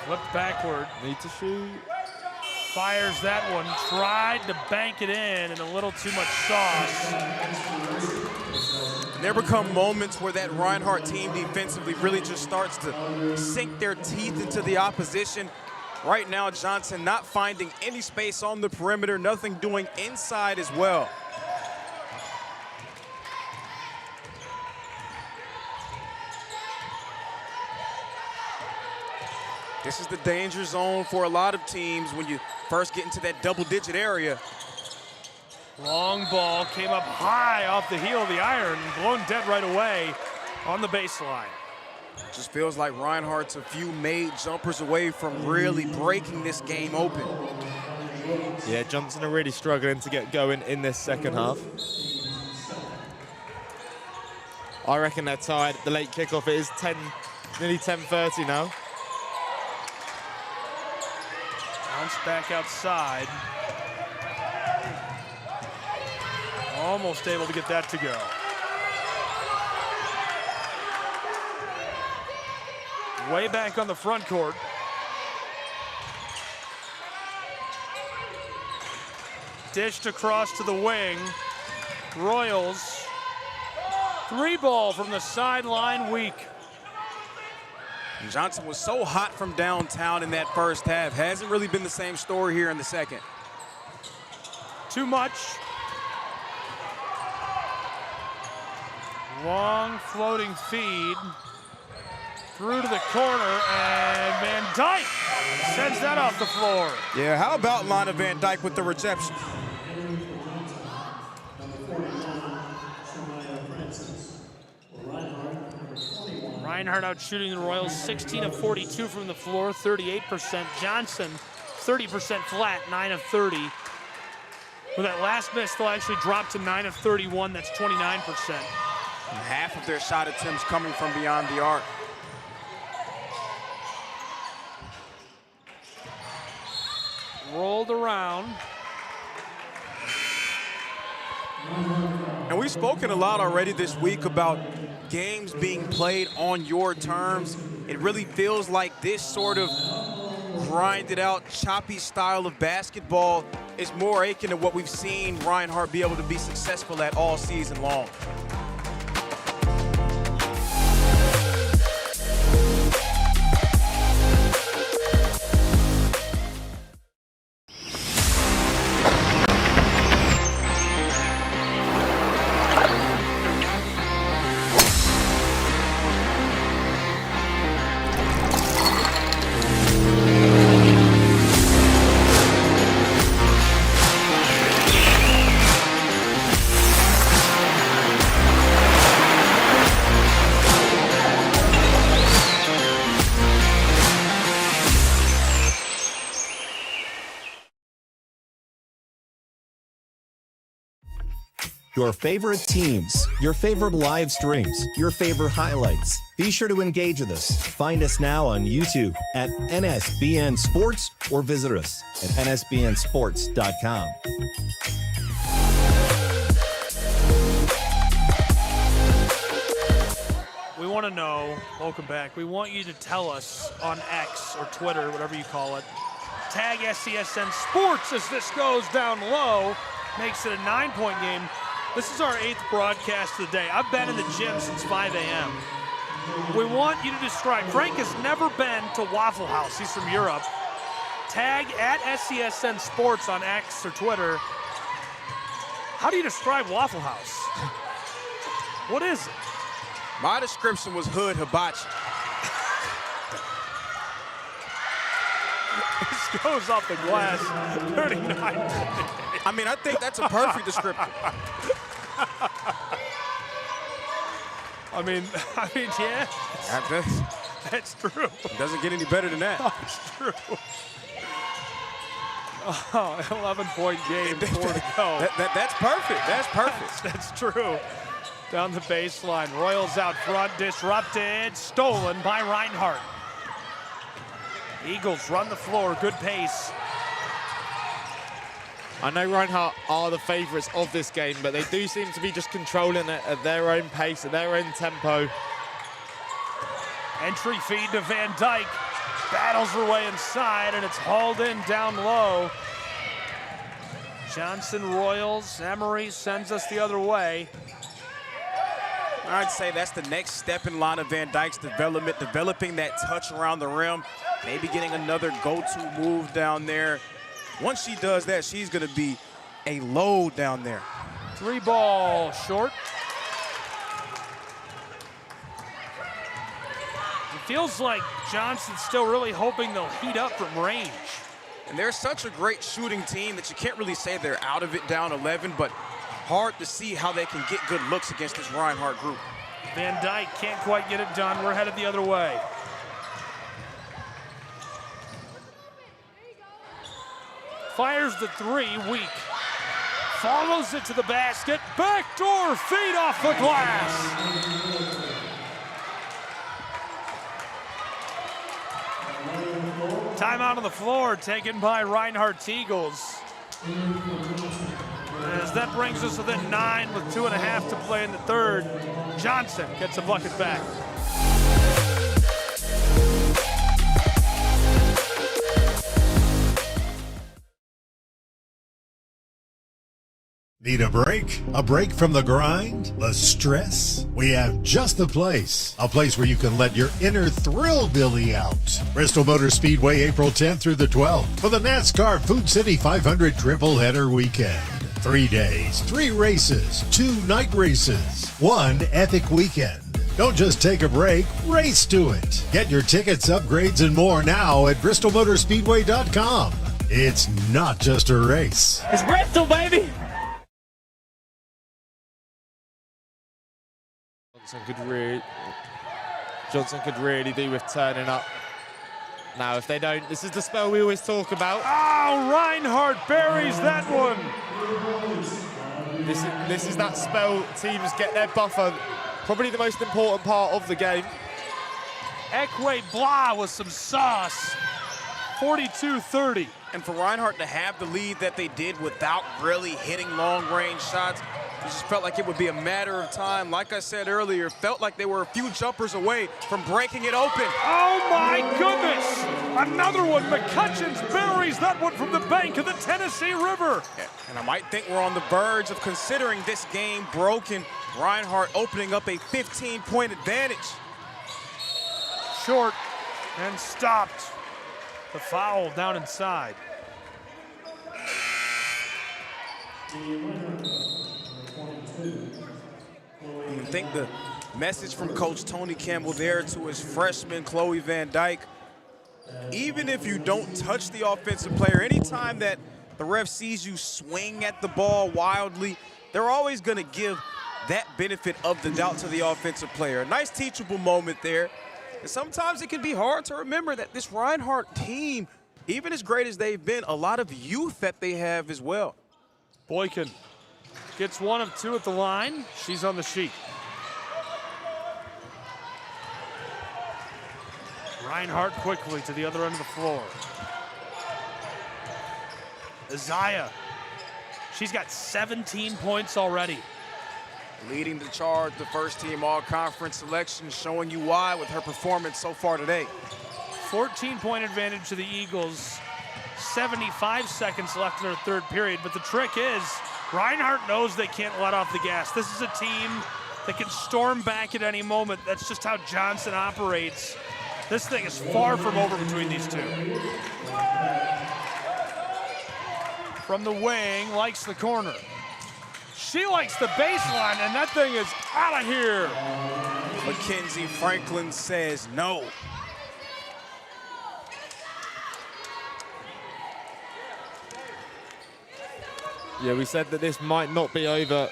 Flipped backward. Need to shoot. Fires that one. Tried to bank it in and a little too much sauce. There become moments where that Reinhardt team defensively really just starts to sink their teeth into the opposition. Right now, Johnson not finding any space on the perimeter, nothing doing inside as well. This is the danger zone for a lot of teams when you first get into that double-digit area. Long ball came up high off the heel of the iron, blown dead right away on the baseline. Just feels like Reinhardt's a few made jumpers away from really breaking this game open. Yeah, Johnson are really struggling to get going in this second half. I reckon they're tied. The late kickoff, it is nearly 10:30 now. Bounce back outside. Almost able to get that to go. Way back on the front court. Dished across to the wing. Royals. 3-ball from the sideline, weak. Johnson was so hot from downtown in that first half. Hasn't really been the same story here in the second. Too much. Long floating feed. Through to the corner, and Van Dyke sends that off the floor. Yeah, how about Lana Van Dyke with the reception? Reinhardt out shooting the Royals, 16 of 42 from the floor, 38%. Johnson, 30% flat, 9 of 30. With that last miss, they'll actually drop to 9 of 31, that's 29%. And half of their shot attempts coming from beyond the arc. Rolled around. And we've spoken a lot already this week about games being played on your terms. It really feels like this sort of grinded out, choppy style of basketball is more akin to what we've seen Reinhardt be able to be successful at all season long. Your favorite teams, your favorite live streams, your favorite highlights. Be sure to engage with us. Find us now on YouTube at NSBN Sports or visit us at nsbnsports.com. We want to know, welcome back, we want you to tell us on X or Twitter, whatever you call it, tag SCSN Sports as this goes down low, makes it a 9-point game. This is our 8th broadcast of the day. I've been in the gym since 5 a.m. We want you to describe, Frank has never been to Waffle House, he's from Europe. Tag at SCSN Sports on X or Twitter. How do you describe Waffle House? What is it? My description was hood hibachi. This goes off the glass, 39. I mean, I think that's a perfect description. I mean, yeah. That's true. It doesn't get any better than that. That's true. Oh, 11-point game, 4 to go. That's perfect. That's perfect. That's true. Down the baseline. Royals out front, disrupted, stolen by Reinhardt. Eagles run the floor, good pace. I know Reinhardt are the favorites of this game, but they do seem to be just controlling it at their own pace, at their own tempo. Entry feed to Van Dyke. Battles her way inside, and it's hauled in down low. Johnson Royals. Emery sends us the other way. I'd say that's the next step in line of Van Dyke's development, developing that touch around the rim, maybe getting another go-to move down there. Once she does that, she's going to be a load down there. 3 ball short. It feels like Johnson's still really hoping they'll heat up from range. And they're such a great shooting team that you can't really say they're out of it down 11, but hard to see how they can get good looks against this Reinhardt group. Van Dyke can't quite get it done. We're headed the other way. Fires the 3, weak. Follows it to the basket. Backdoor feed off the glass. Timeout on the floor taken by Reinhardt's Eagles. As that brings us within 9 with 2.5 to play in the third. Johnson gets a bucket back. Need a break? A break from the grind? The stress? We have just the place. A place where you can let your inner thrill-billy out. Bristol Motor Speedway, April 10th through the 12th for the NASCAR Food City 500 Triple-Header Weekend. 3 days, 3 races, 2 night races, 1 epic weekend. Don't just take a break, race to it. Get your tickets, upgrades, and more now at BristolMotorspeedway.com. It's not just a race. It's Bristol, baby! Johnson could really do with turning up. Now, if they don't, this is the spell we always talk about. Oh, Reinhardt buries that one. This is that spell teams get their buffer. Probably the most important part of the game. Ekwe Blah with some sauce. 42-30. And for Reinhardt to have the lead that they did without really hitting long-range shots, it just felt like it would be a matter of time. Like I said earlier, felt like they were a few jumpers away from breaking it open. Oh my goodness! Another one. McCutcheons buries that one from the bank of the Tennessee River. Yeah, and I might think we're on the verge of considering this game broken. Reinhardt opening up a 15-point advantage. Short and stopped. The foul down inside. I think the message from Coach Tony Campbell there to his freshman Chloe Van Dyke, even if you don't touch the offensive player, anytime that the ref sees you swing at the ball wildly, they're always going to give that benefit of the doubt to the offensive player. A nice teachable moment there. And sometimes it can be hard to remember that this Reinhardt team, even as great as they've been, a lot of youth that they have as well. Boykin gets 1 of 2 at the line. She's on the sheet. Reinhardt quickly to the other end of the floor. Isaiah. She's got 17 points already. Leading the charge, the first-team all-conference selection, showing you why with her performance so far today. 14-point advantage to the Eagles. 75 seconds left in their third period, but the trick is Reinhardt knows they can't let off the gas. This is a team that can storm back at any moment. That's just how Johnson operates. This thing is far from over between these two. From the wing, likes the corner. She likes the baseline, and that thing is out of here. Mackenzie Franklin says no. Yeah, we said that this might not be over.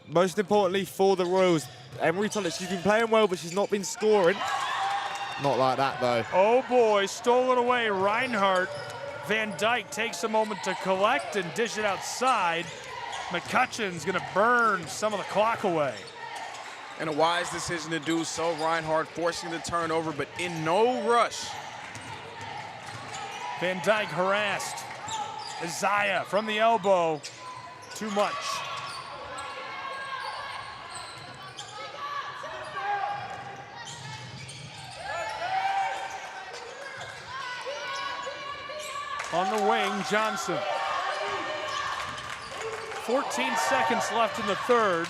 Most importantly for the Royals, Emery Tollett, she's been playing well, but she's not been scoring. Not like that, though. Oh, boy, stolen away. Reinhardt. Van Dyke takes a moment to collect and dish it outside. McCutcheon's going to burn some of the clock away. And a wise decision to do so. Reinhardt forcing the turnover, but in no rush. Van Dyke harassed. Isaiah from the elbow. Too much. On the wing, Johnson. 14 seconds left in the third.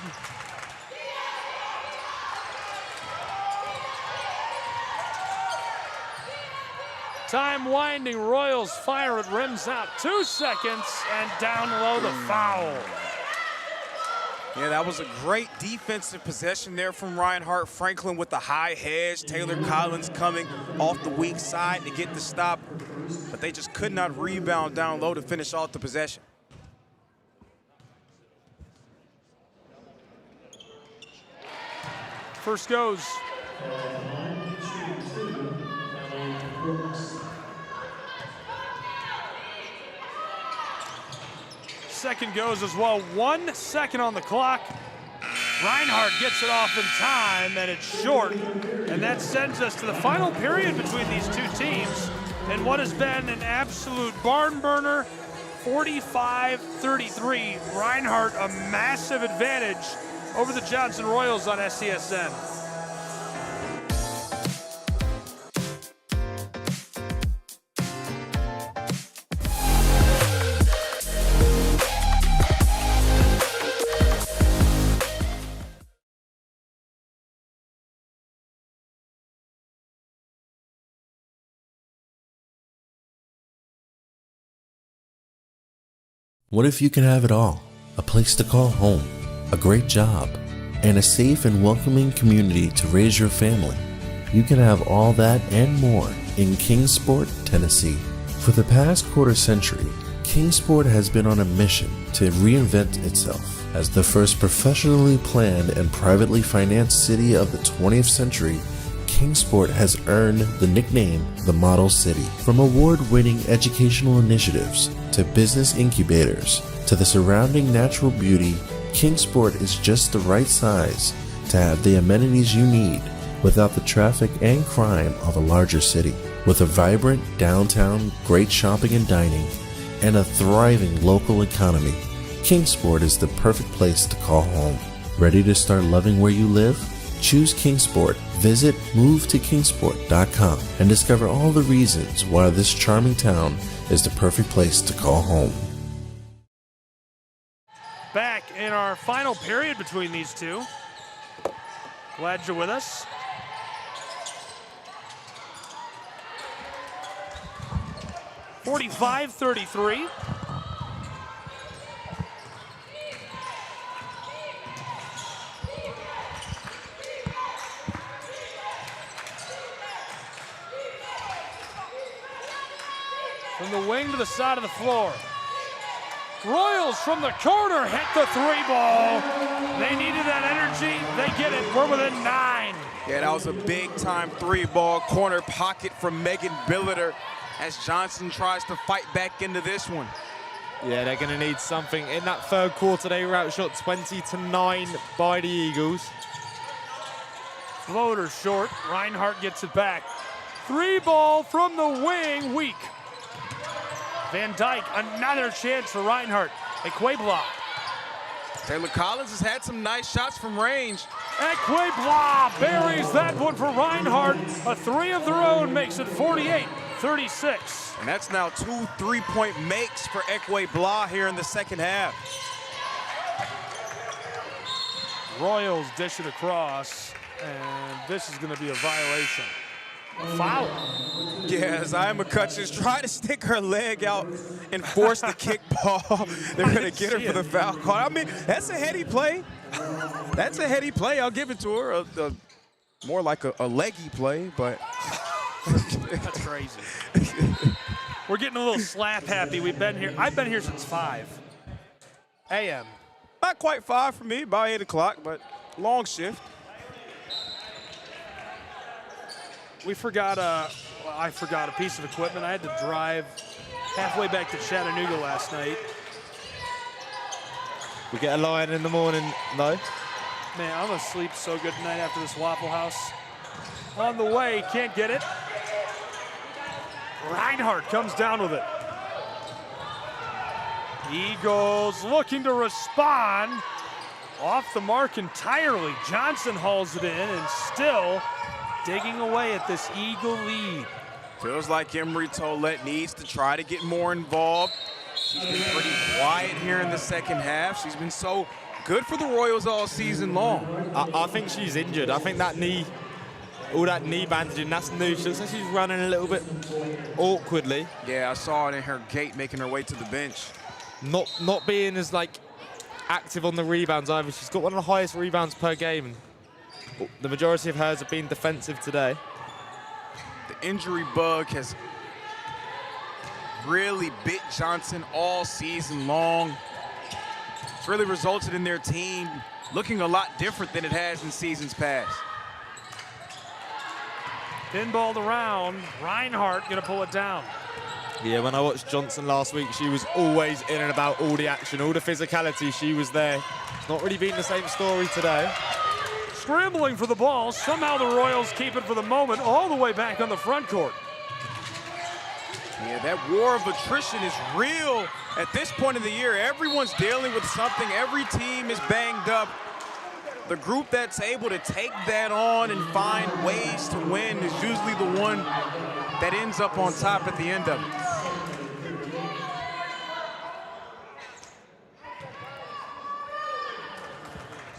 Time winding, Royals fire, it rims out. 2 seconds, and down low the foul. Yeah, that was a great defensive possession there from Reinhardt. Franklin with the high hedge. Taylor Collins coming off the weak side to get the stop, but they just could not rebound down low to finish off the possession. First goes. Second goes as well. 1 second on the clock. Reinhardt gets it off in time, and it's short. And that sends us to the final period between these two teams in what has been an absolute barn burner. 45-33. Reinhardt a massive advantage over the Johnson Royals on SCSN. What if you can have it all? A place to call home, a great job, and a safe and welcoming community to raise your family. You can have all that and more in Kingsport, Tennessee. For the past quarter century, Kingsport has been on a mission to reinvent itself as the first professionally planned and privately financed city of the 20th century. Kingsport has earned the nickname the Model City. From award-winning educational initiatives to business incubators to the surrounding natural beauty, Kingsport is just the right size to have the amenities you need without the traffic and crime of a larger city. With a vibrant downtown, great shopping and dining, and a thriving local economy, Kingsport is the perfect place to call home. Ready to start loving where you live? Choose Kingsport. Visit movetokingsport.com and discover all the reasons why this charming town is the perfect place to call home. Back in our final period between these two. Glad you're with us. (45-33). From the wing to the side of the floor. Royals from the corner hit the three ball. They needed that energy. They get it. We're within 9. Yeah, that was a big-time three-ball corner pocket from Megan Billiter as Johnson tries to fight back into this one. Yeah, they're going to need something. In that third quarter, they were outshot 20-9 by the Eagles. Floater short. Reinhardt gets it back. Three ball from the wing, weak. Van Dyke, another chance for Reinhardt. Equebla. Taylor Collins has had some nice shots from range. Equebla buries that one for Reinhardt. A three of their own makes it 48-36. And that's now 2 3-point makes for Equebla here in the second half. Royals dish it across, and this is going to be a violation. A foul. Yeah, Isaiah McCutcheon's trying to stick her leg out and force the kick ball. They're going to get her for the foul call. I mean, that's a heady play. That's a heady play. I'll give it to her. More like a leggy play, but. That's crazy. We're getting a little slap happy. We've been here. I've been here since 5 a.m. Not quite 5 for me, about 8 o'clock, but long shift. I forgot a piece of equipment. I had to drive halfway back to Chattanooga last night. We get a lion in the morning, though. Man, I'm gonna sleep so good tonight after this Waffle House. On the way, can't get it. Reinhardt comes down with it. Eagles looking to respond. Off the mark entirely. Johnson hauls it in and still digging away at this Eagle lead. Feels like Emery Tollett needs to try to get more involved. She's been pretty quiet here in the second half. She's been so good for the Royals all season long. I think she's injured. I think that knee, all that knee bandaging, that's new. She looks like she's running a little bit awkwardly. Yeah, I saw it in her gait making her way to the bench. Not being as active on the rebounds either. She's got one of the highest rebounds per game. The majority of hers have been defensive today. The injury bug has really bit Johnson all season long. It's really resulted in their team looking a lot different than it has in seasons past. Pinballed around. Reinhardt gonna pull it down. Yeah, when I watched Johnson last week, she was always in and about all the action, all the physicality. She was there. It's not really been the same story today. Scrambling for the ball. Somehow the Royals keep it for the moment all the way back on the front court. Yeah, that war of attrition is real at this point of the year. Everyone's dealing with something. Every team is banged up. The group that's able to take that on and find ways to win is usually the one that ends up on top at the end of it.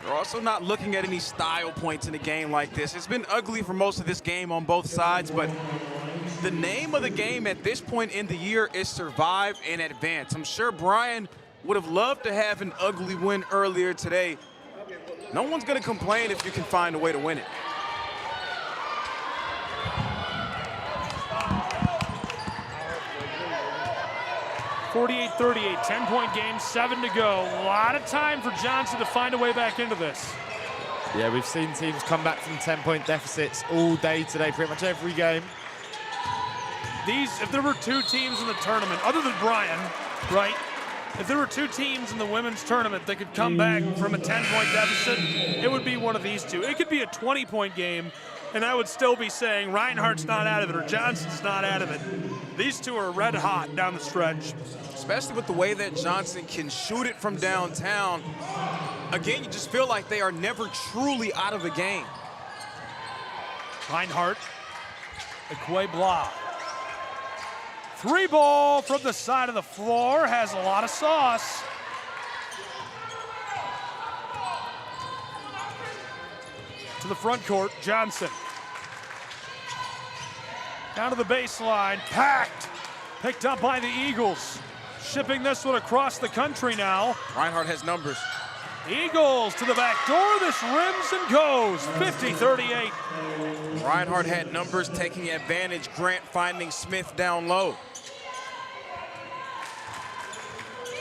We're also not looking at any style points in a game like this. It's been ugly for most of this game on both sides, but the name of the game at this point in the year is survive and advance. I'm sure Brian would have loved to have an ugly win earlier today. No one's going to complain if you can find a way to win it. .38-38, 10-point game, 7 to go. A lot of time for Johnson to find a way back into this. Yeah, we've seen teams come back from 10-point deficits all day today, pretty much every game. If there were two teams in the tournament, other than Brian, right? If there were two teams in the women's tournament that could come back from a 10-point deficit, it would be one of these two. It could be a 20-point game, and I would still be saying Reinhardt's not out of it or Johnson's not out of it. These two are red hot down the stretch. Especially with the way that Johnson can shoot it from downtown. Again, you just feel like they are never truly out of the game. Reinhardt, Ekwe Blah. 3-ball from the side of the floor, has a lot of sauce. To the front court, Johnson. Down to the baseline, packed. Picked up by the Eagles. Shipping this one across the country now. Reinhardt has numbers. Eagles to the back door, this rims and goes, 50-38. Reinhardt had numbers taking advantage, Grant finding Smith down low.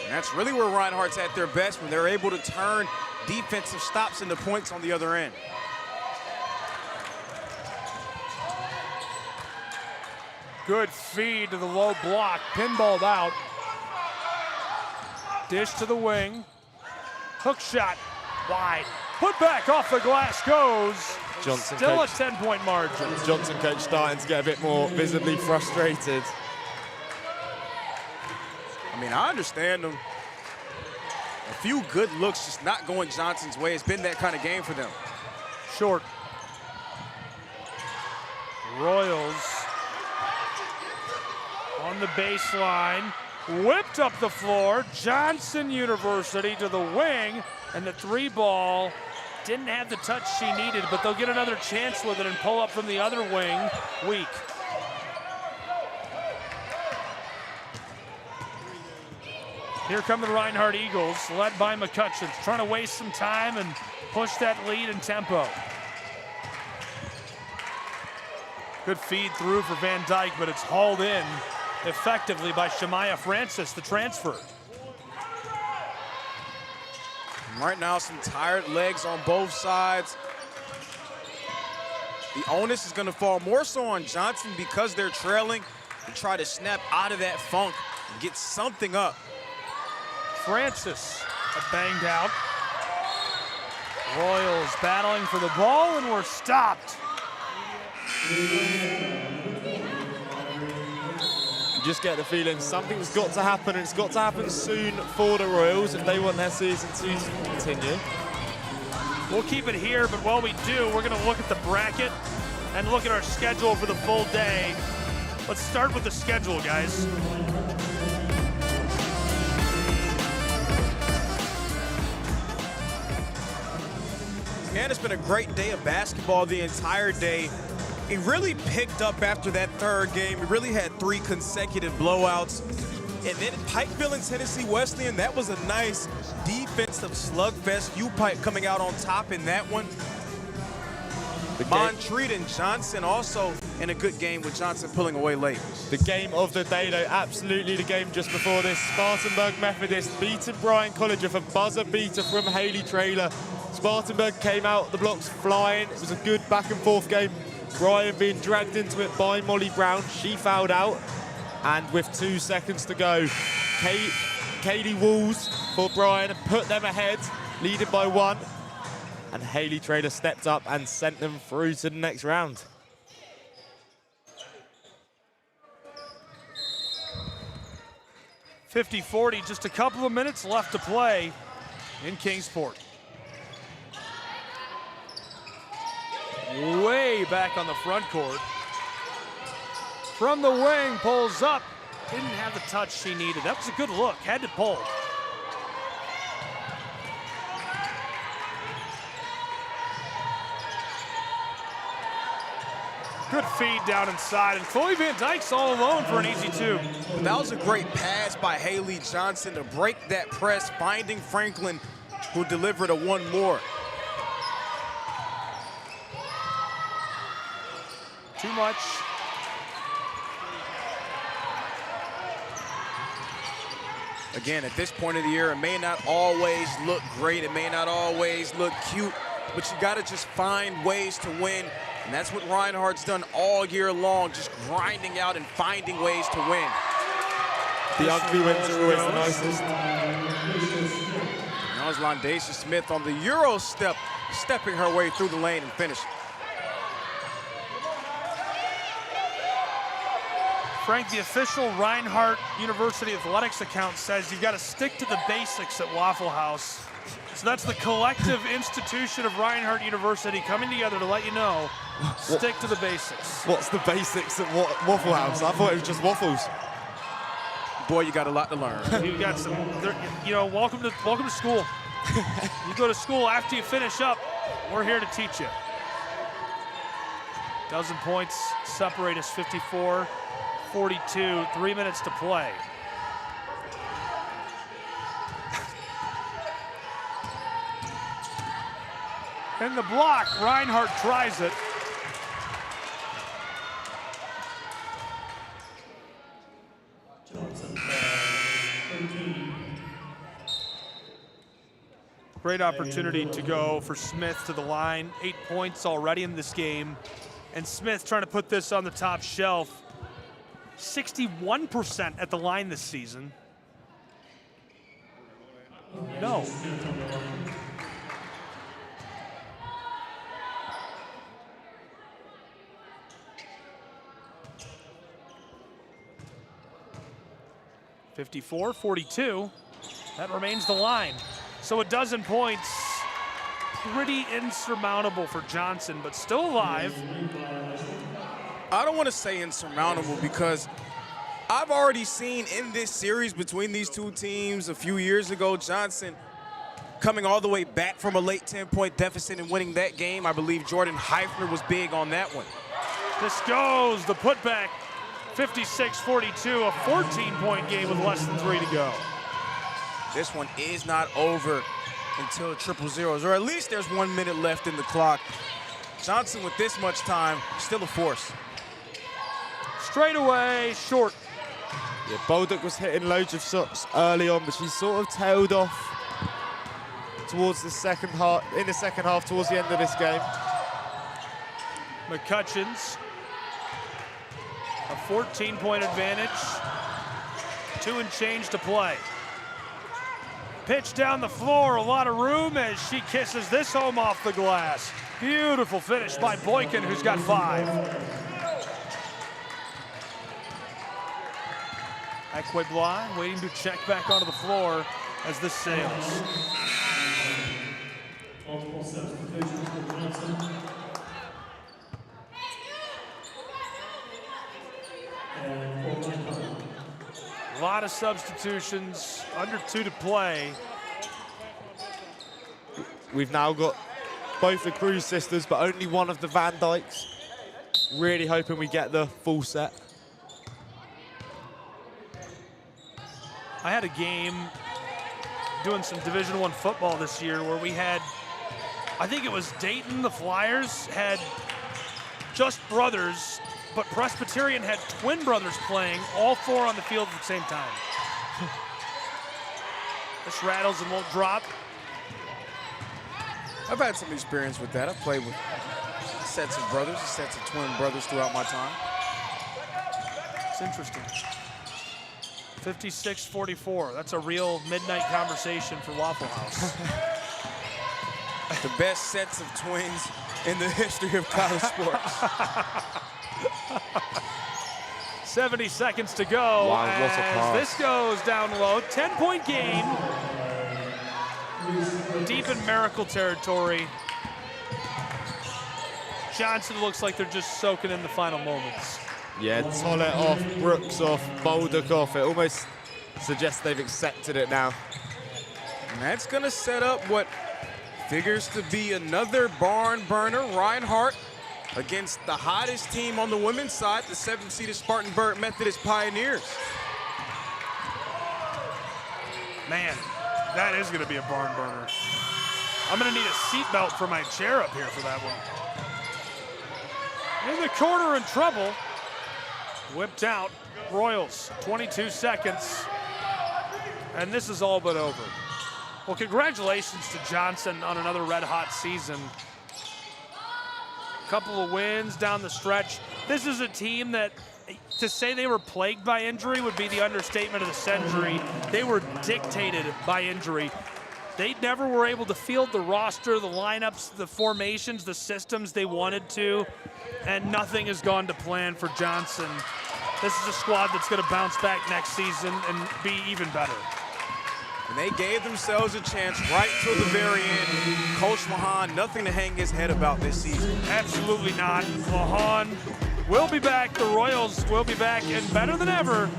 And that's really where Reinhardt's at their best, when they're able to turn defensive stops into points on the other end. Good feed to the low block, pinballed out. Dish to the wing. Hook shot, wide. Put back off the glass goes. Johnson Still coach, a 10-point margin. Johnson coach starting to get a bit more visibly frustrated. I mean, I understand them. A few good looks just not going Johnson's way. It's been that kind of game for them. Short. Royals on the baseline. Whipped up the floor. Johnson University to the wing. And the 3-ball didn't have the touch she needed, but they'll get another chance with it and pull up from the other wing. Weak. Here come the Reinhardt Eagles, led by McCutcheon, trying to waste some time and push that lead in tempo. Good feed through for Van Dyke, but it's hauled in effectively by Shemaya Francis, the transfer. Right now, some tired legs on both sides. The onus is going to fall more so on Johnson because they're trailing and try to snap out of that funk and get something up. Francis banged out. Royals battling for the ball, and we're stopped. You just get the feeling something's got to happen, and it's got to happen soon for the Royals if they want their season to continue. We'll keep it here, but while we do, we're going to look at the bracket and look at our schedule for the full day. Let's start with the schedule, guys. Man, it's been a great day of basketball the entire day. It really picked up after that third game. We really had 3 consecutive blowouts. And then Pikeville and Tennessee Wesleyan, that was a nice defensive slugfest. U-Pike coming out on top in that one. Montreat and Johnson also in a good game with Johnson pulling away late. The game of the day, though, absolutely the game just before this. Spartanburg Methodist beating Bryan College with a buzzer beater from Haley Traylor. Spartanburg came out the blocks flying. It was a good back and forth game. Bryan being dragged into it by Molly Brown. She fouled out. And with 2 seconds to go, Kaylee Walls for Bryan put them ahead, leading by 1. And Haley Traylor stepped up and sent them through to the next round. (50-40), just a couple of minutes left to play in Kingsport. Way back on the front court. From the wing, pulls up. Didn't have the touch she needed. That was a good look, had to pull. Good feed down inside, and Chloe Van Dyke's all alone for an easy 2. That was a great pass by Haley Johnson to break that press, finding Franklin, who delivered a 1 more. Too much. Again, at this point of the year, it may not always look great, it may not always look cute, but you gotta just find ways to win. And that's what Reinhardt's done all year long, just grinding out and finding ways to win. The ugly wins are always the nicest. Now is Londacia Smith on the Euro step, stepping her way through the lane and finish. Frank, the official Reinhardt University Athletics account says you've got to stick to the basics at Waffle House. So that's the collective institution of Reinhardt University coming together to let you know, stick to the basics. What's the basics at Waffle House? I thought it was just waffles. Boy, you got a lot to learn. You got some, you know, welcome to school. You go to school after you finish up, we're here to teach you. Dozen points separate us, 54-42, 3 minutes to play. In the block, Reinhardt tries it. Great opportunity to go for Smith to the line. 8 points already in this game. And Smith trying to put this on the top shelf. 61% at the line this season. No. (54-42). That remains the line. So a dozen points, pretty insurmountable for Johnson, but still alive. I don't want to say insurmountable because I've already seen in this series between these two teams a few years ago, Johnson coming all the way back from a late 10-point deficit and winning that game. I believe Jordan Heifler was big on that one. This goes, the putback, 56-42, a 14-point game with less than 3 to go. This one is not over until triple zeros, or at least there's 1 minute left in the clock. Johnson with this much time, still a force. Straight away, short. Yeah, Bolduc was hitting loads of shots early on, but she sort of tailed off towards the second half, towards the end of this game. McCutcheons, a 14-point advantage, 2 and change to play. Pitch down the floor, a lot of room as she kisses this home off the glass. Beautiful finish by Boykin, who's got 5. Equeblois waiting to check back onto the floor as this sails. Multiple substitutions for Johnson. And 4 time. A lot of substitutions, under 2 to play. We've now got both the Cruz sisters, but only one of the Van Dykes. Really hoping we get the full set. I had a game doing some Division I football this year where we had, I think it was Dayton, the Flyers, had just brothers, but Presbyterian had twin brothers playing, all 4 on the field at the same time. This rattles and won't drop. I've had some experience with that. I've played with sets of brothers, sets of twin brothers throughout my time. It's interesting. 56-44. That's a real midnight conversation for Waffle House. The best sets of twins in the history of college sports. 70 seconds to go as this goes down low. 10-point game. Deep in miracle territory. Johnson looks like they're just soaking in the final moments. Yeah, Tollett off, Brooks off, Bolduc off. It almost suggests they've accepted it now. And that's going to set up what figures to be another barn burner. Reinhardt against the hottest team on the women's side, the 7th-seeded Spartanburg Methodist Pioneers. Man, that is going to be a barn burner. I'm going to need a seatbelt for my chair up here for that one. In the corner, in trouble. Whipped out. Royals, 22 seconds. And this is all but over. Well, congratulations to Johnson on another red-hot season. Couple of wins down the stretch. This is a team that, to say they were plagued by injury would be the understatement of the century. They were dictated by injury. They never were able to field the roster, the lineups, the formations, the systems they wanted to, and nothing has gone to plan for Johnson. This is a squad that's going to bounce back next season and be even better. And they gave themselves a chance right till the very end. Coach Lahan, nothing to hang his head about this season. Absolutely not. Lahan will be back. The Royals will be back and better than ever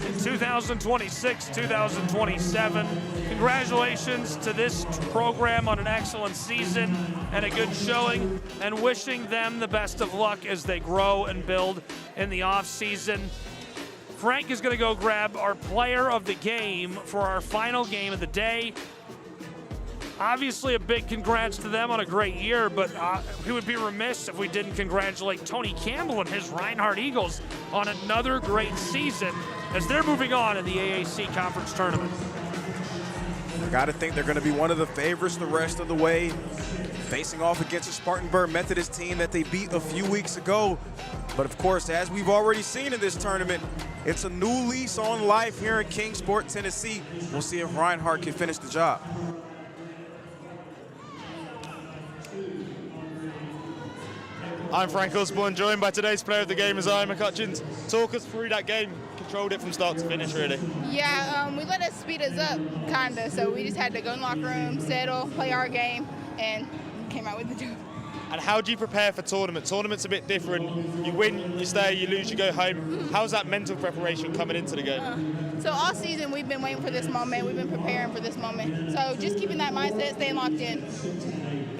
in 2026, 2027. Congratulations to this program on an excellent season and a good showing, and wishing them the best of luck as they grow and build in the offseason. Frank is going to go grab our player of the game for our final game of the day. Obviously, a big congrats to them on a great year, but we would be remiss if we didn't congratulate Tony Campbell and his Reinhardt Eagles on another great season as they're moving on in the AAC Conference Tournament. I got to think they're going to be one of the favorites the rest of the way, facing off against a Spartanburg Methodist team that they beat a few weeks ago. But of course, as we've already seen in this tournament, it's a new lease on life here in Kingsport, Tennessee. We'll see if Reinhardt can finish the job. I'm Frank Osborne, joined by today's player of the game, Isaiah McCutcheons. Talk us through that game. Controlled it from start to finish, really. Yeah, we let us speed us up, kind of. So we just had to go in the locker room, settle, play our game, and came out with the job. And how do you prepare for tournament? Tournament's a bit different. You win, you stay, you lose, you go home. How's that mental preparation coming into the game? So all season we've been waiting for this moment. We've been preparing for this moment. So just keeping that mindset, staying locked in.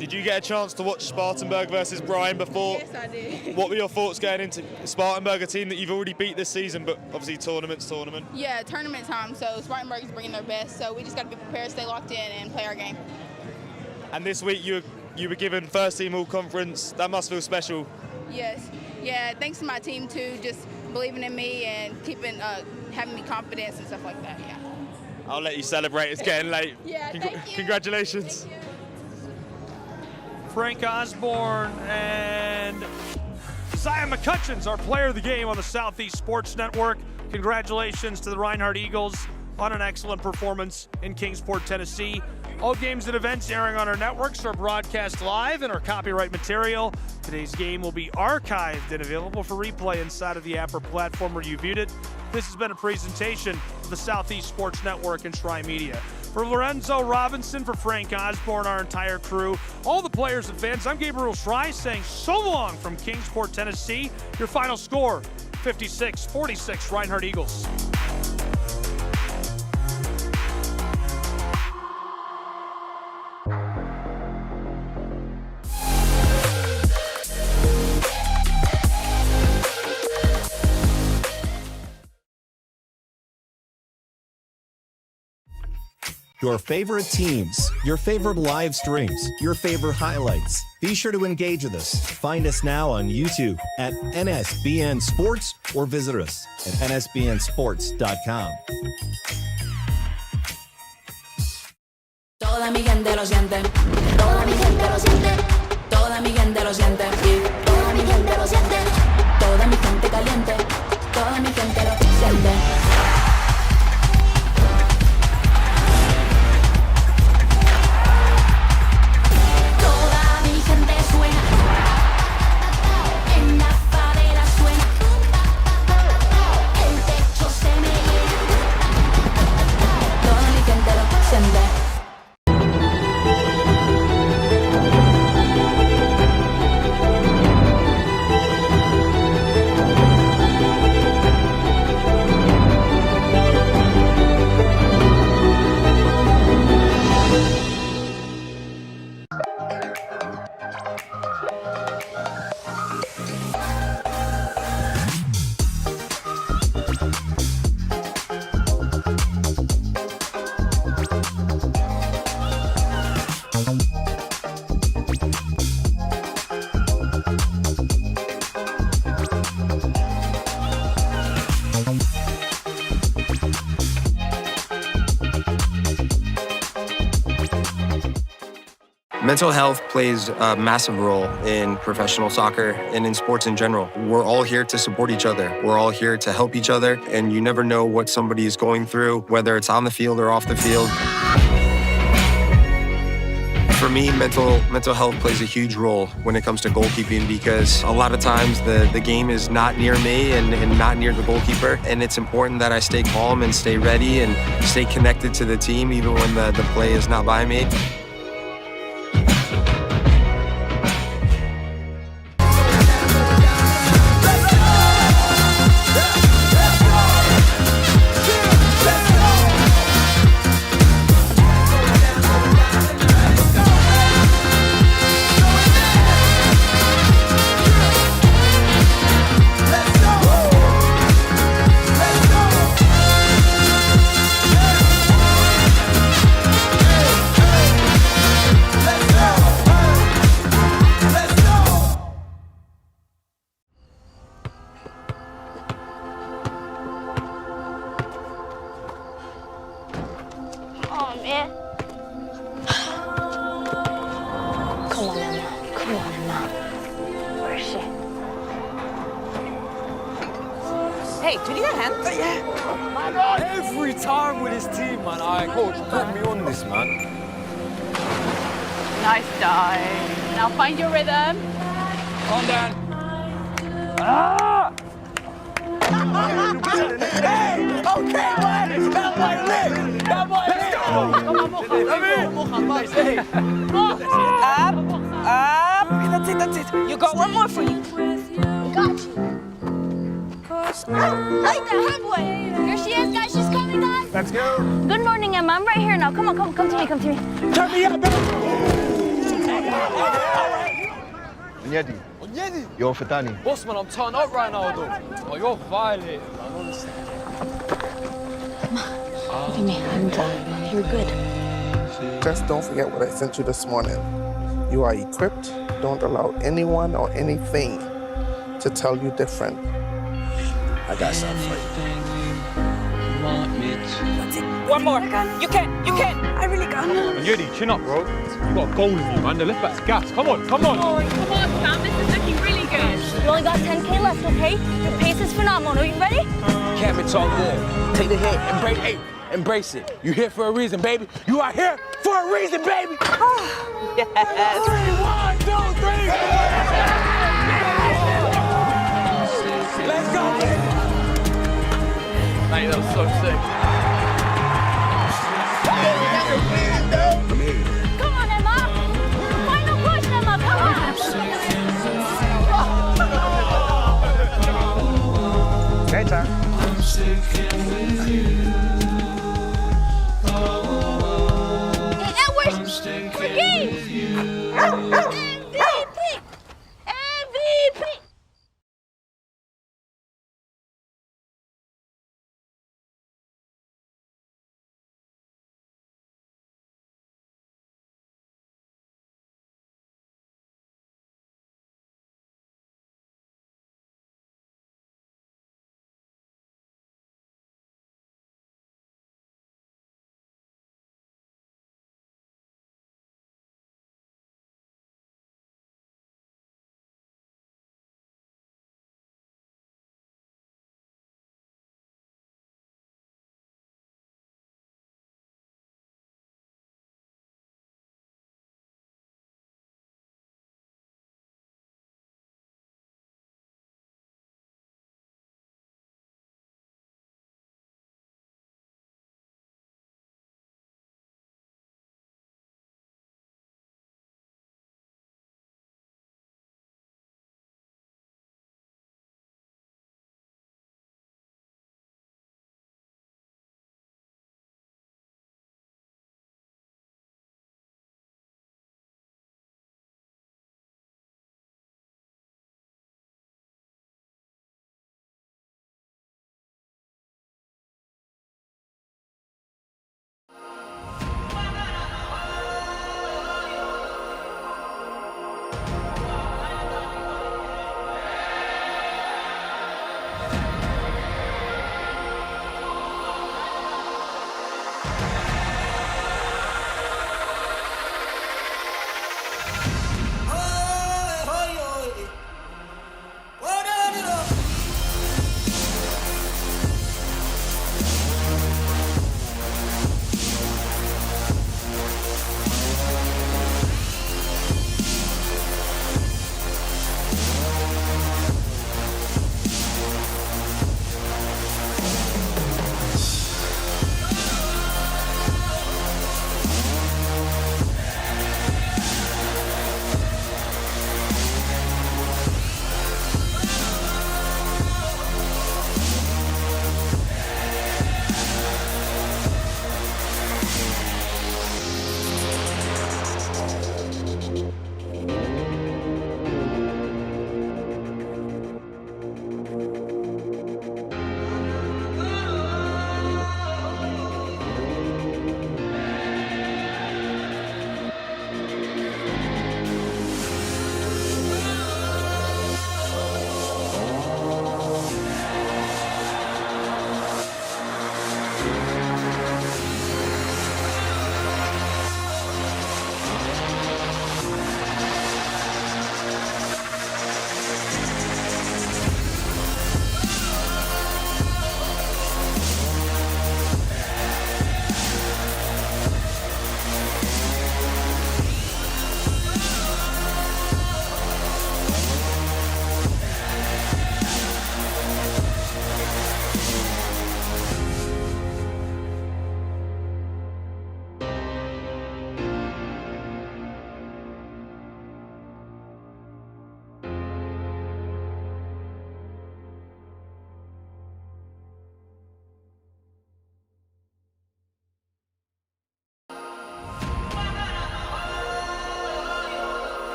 Did you get a chance to watch Spartanburg versus Bryan before? Yes, I did. What were your thoughts going into Spartanburg, a team that you've already beat this season, but obviously tournament? Yeah, tournament time. So Spartanburg is bringing their best. So we just got to be prepared, stay locked in, and play our game. And this week you were given first team all conference. That must feel special. Yes. Yeah, thanks to my team too, just believing in me and keeping having me confidence and stuff like that. Yeah. I'll let you celebrate. It's getting late. Yeah, thank you. Congratulations. Thank you. Frank Osborne and Isaiah McCutcheon's our player of the game on the Southeast Sports Network. Congratulations to the Reinhardt Eagles on an excellent performance in Kingsport, Tennessee. All games and events airing on our networks are broadcast live and are copyright material. Today's game will be archived and available for replay inside of the app or platform where you viewed it. This has been a presentation of the Southeast Sports Network and Tri Media. For Lorenzo Robinson, for Frank Osborne, our entire crew, all the players and fans, I'm Gabriel Schrei saying so long from Kingsport, Tennessee. Your final score, 56-46, Reinhardt Eagles. Your favorite teams, your favorite live streams, your favorite highlights. Be sure to engage with us. Find us now on YouTube at NSBN Sports or visit us at nsbnsports.com. Toda mi gente lo siente. Toda mi gente lo siente. Toda mi gente lo siente. Toda mi gente lo siente. Toda mi gente caliente. Toda mi gente lo siente. Mental health plays a massive role in professional soccer and in sports in general. We're all here to support each other. We're all here to help each other, and you never know what somebody is going through, whether it's on the field or off the field. For me, mental health plays a huge role when it comes to goalkeeping, because a lot of times the game is not near me and not near the goalkeeper, and it's important that I stay calm and stay ready and stay connected to the team even when the play is not by me. Hey, do you need a hand? Yeah. Every time with his team, man. Alright, coach, put me on this, man. Nice dive. Now find your rhythm. Calm down. Ah! Hey! Okay, man! That boy lit! That boy lit! That's it. You got one more for you. Got you. Like the headway. Here she is, guys. She's coming, guys. Let's go. Good morning, Emma. I'm right here now. Come on, come to me, come to me. Turn me up, baby. Onyedi. You're Fatani. Boss, man, I'm turned up right now, though. Oh, you're violating, man. Honestly. Give me a hand. You're good. Just don't forget what I sent you this morning. You are equipped. Don't allow anyone or anything to tell you different. I got something for you. That's it. One more. You can. I really got it. Onyedi, chin up, bro. You got a goal in you, man. The left back's gas. Come on. Come on, Sam. This is looking really good. You only got 10 ready? Your pace is phenomenal. Are you ready? Cam, it's all good. Take the hit, embrace it. You're here for a reason, baby. You are here for a reason, baby. Yes. 3, 1, 2, 3. Let's go, baby. Mate, that was so sick. Come on, Emma. Final push, Emma. Come on. Game time.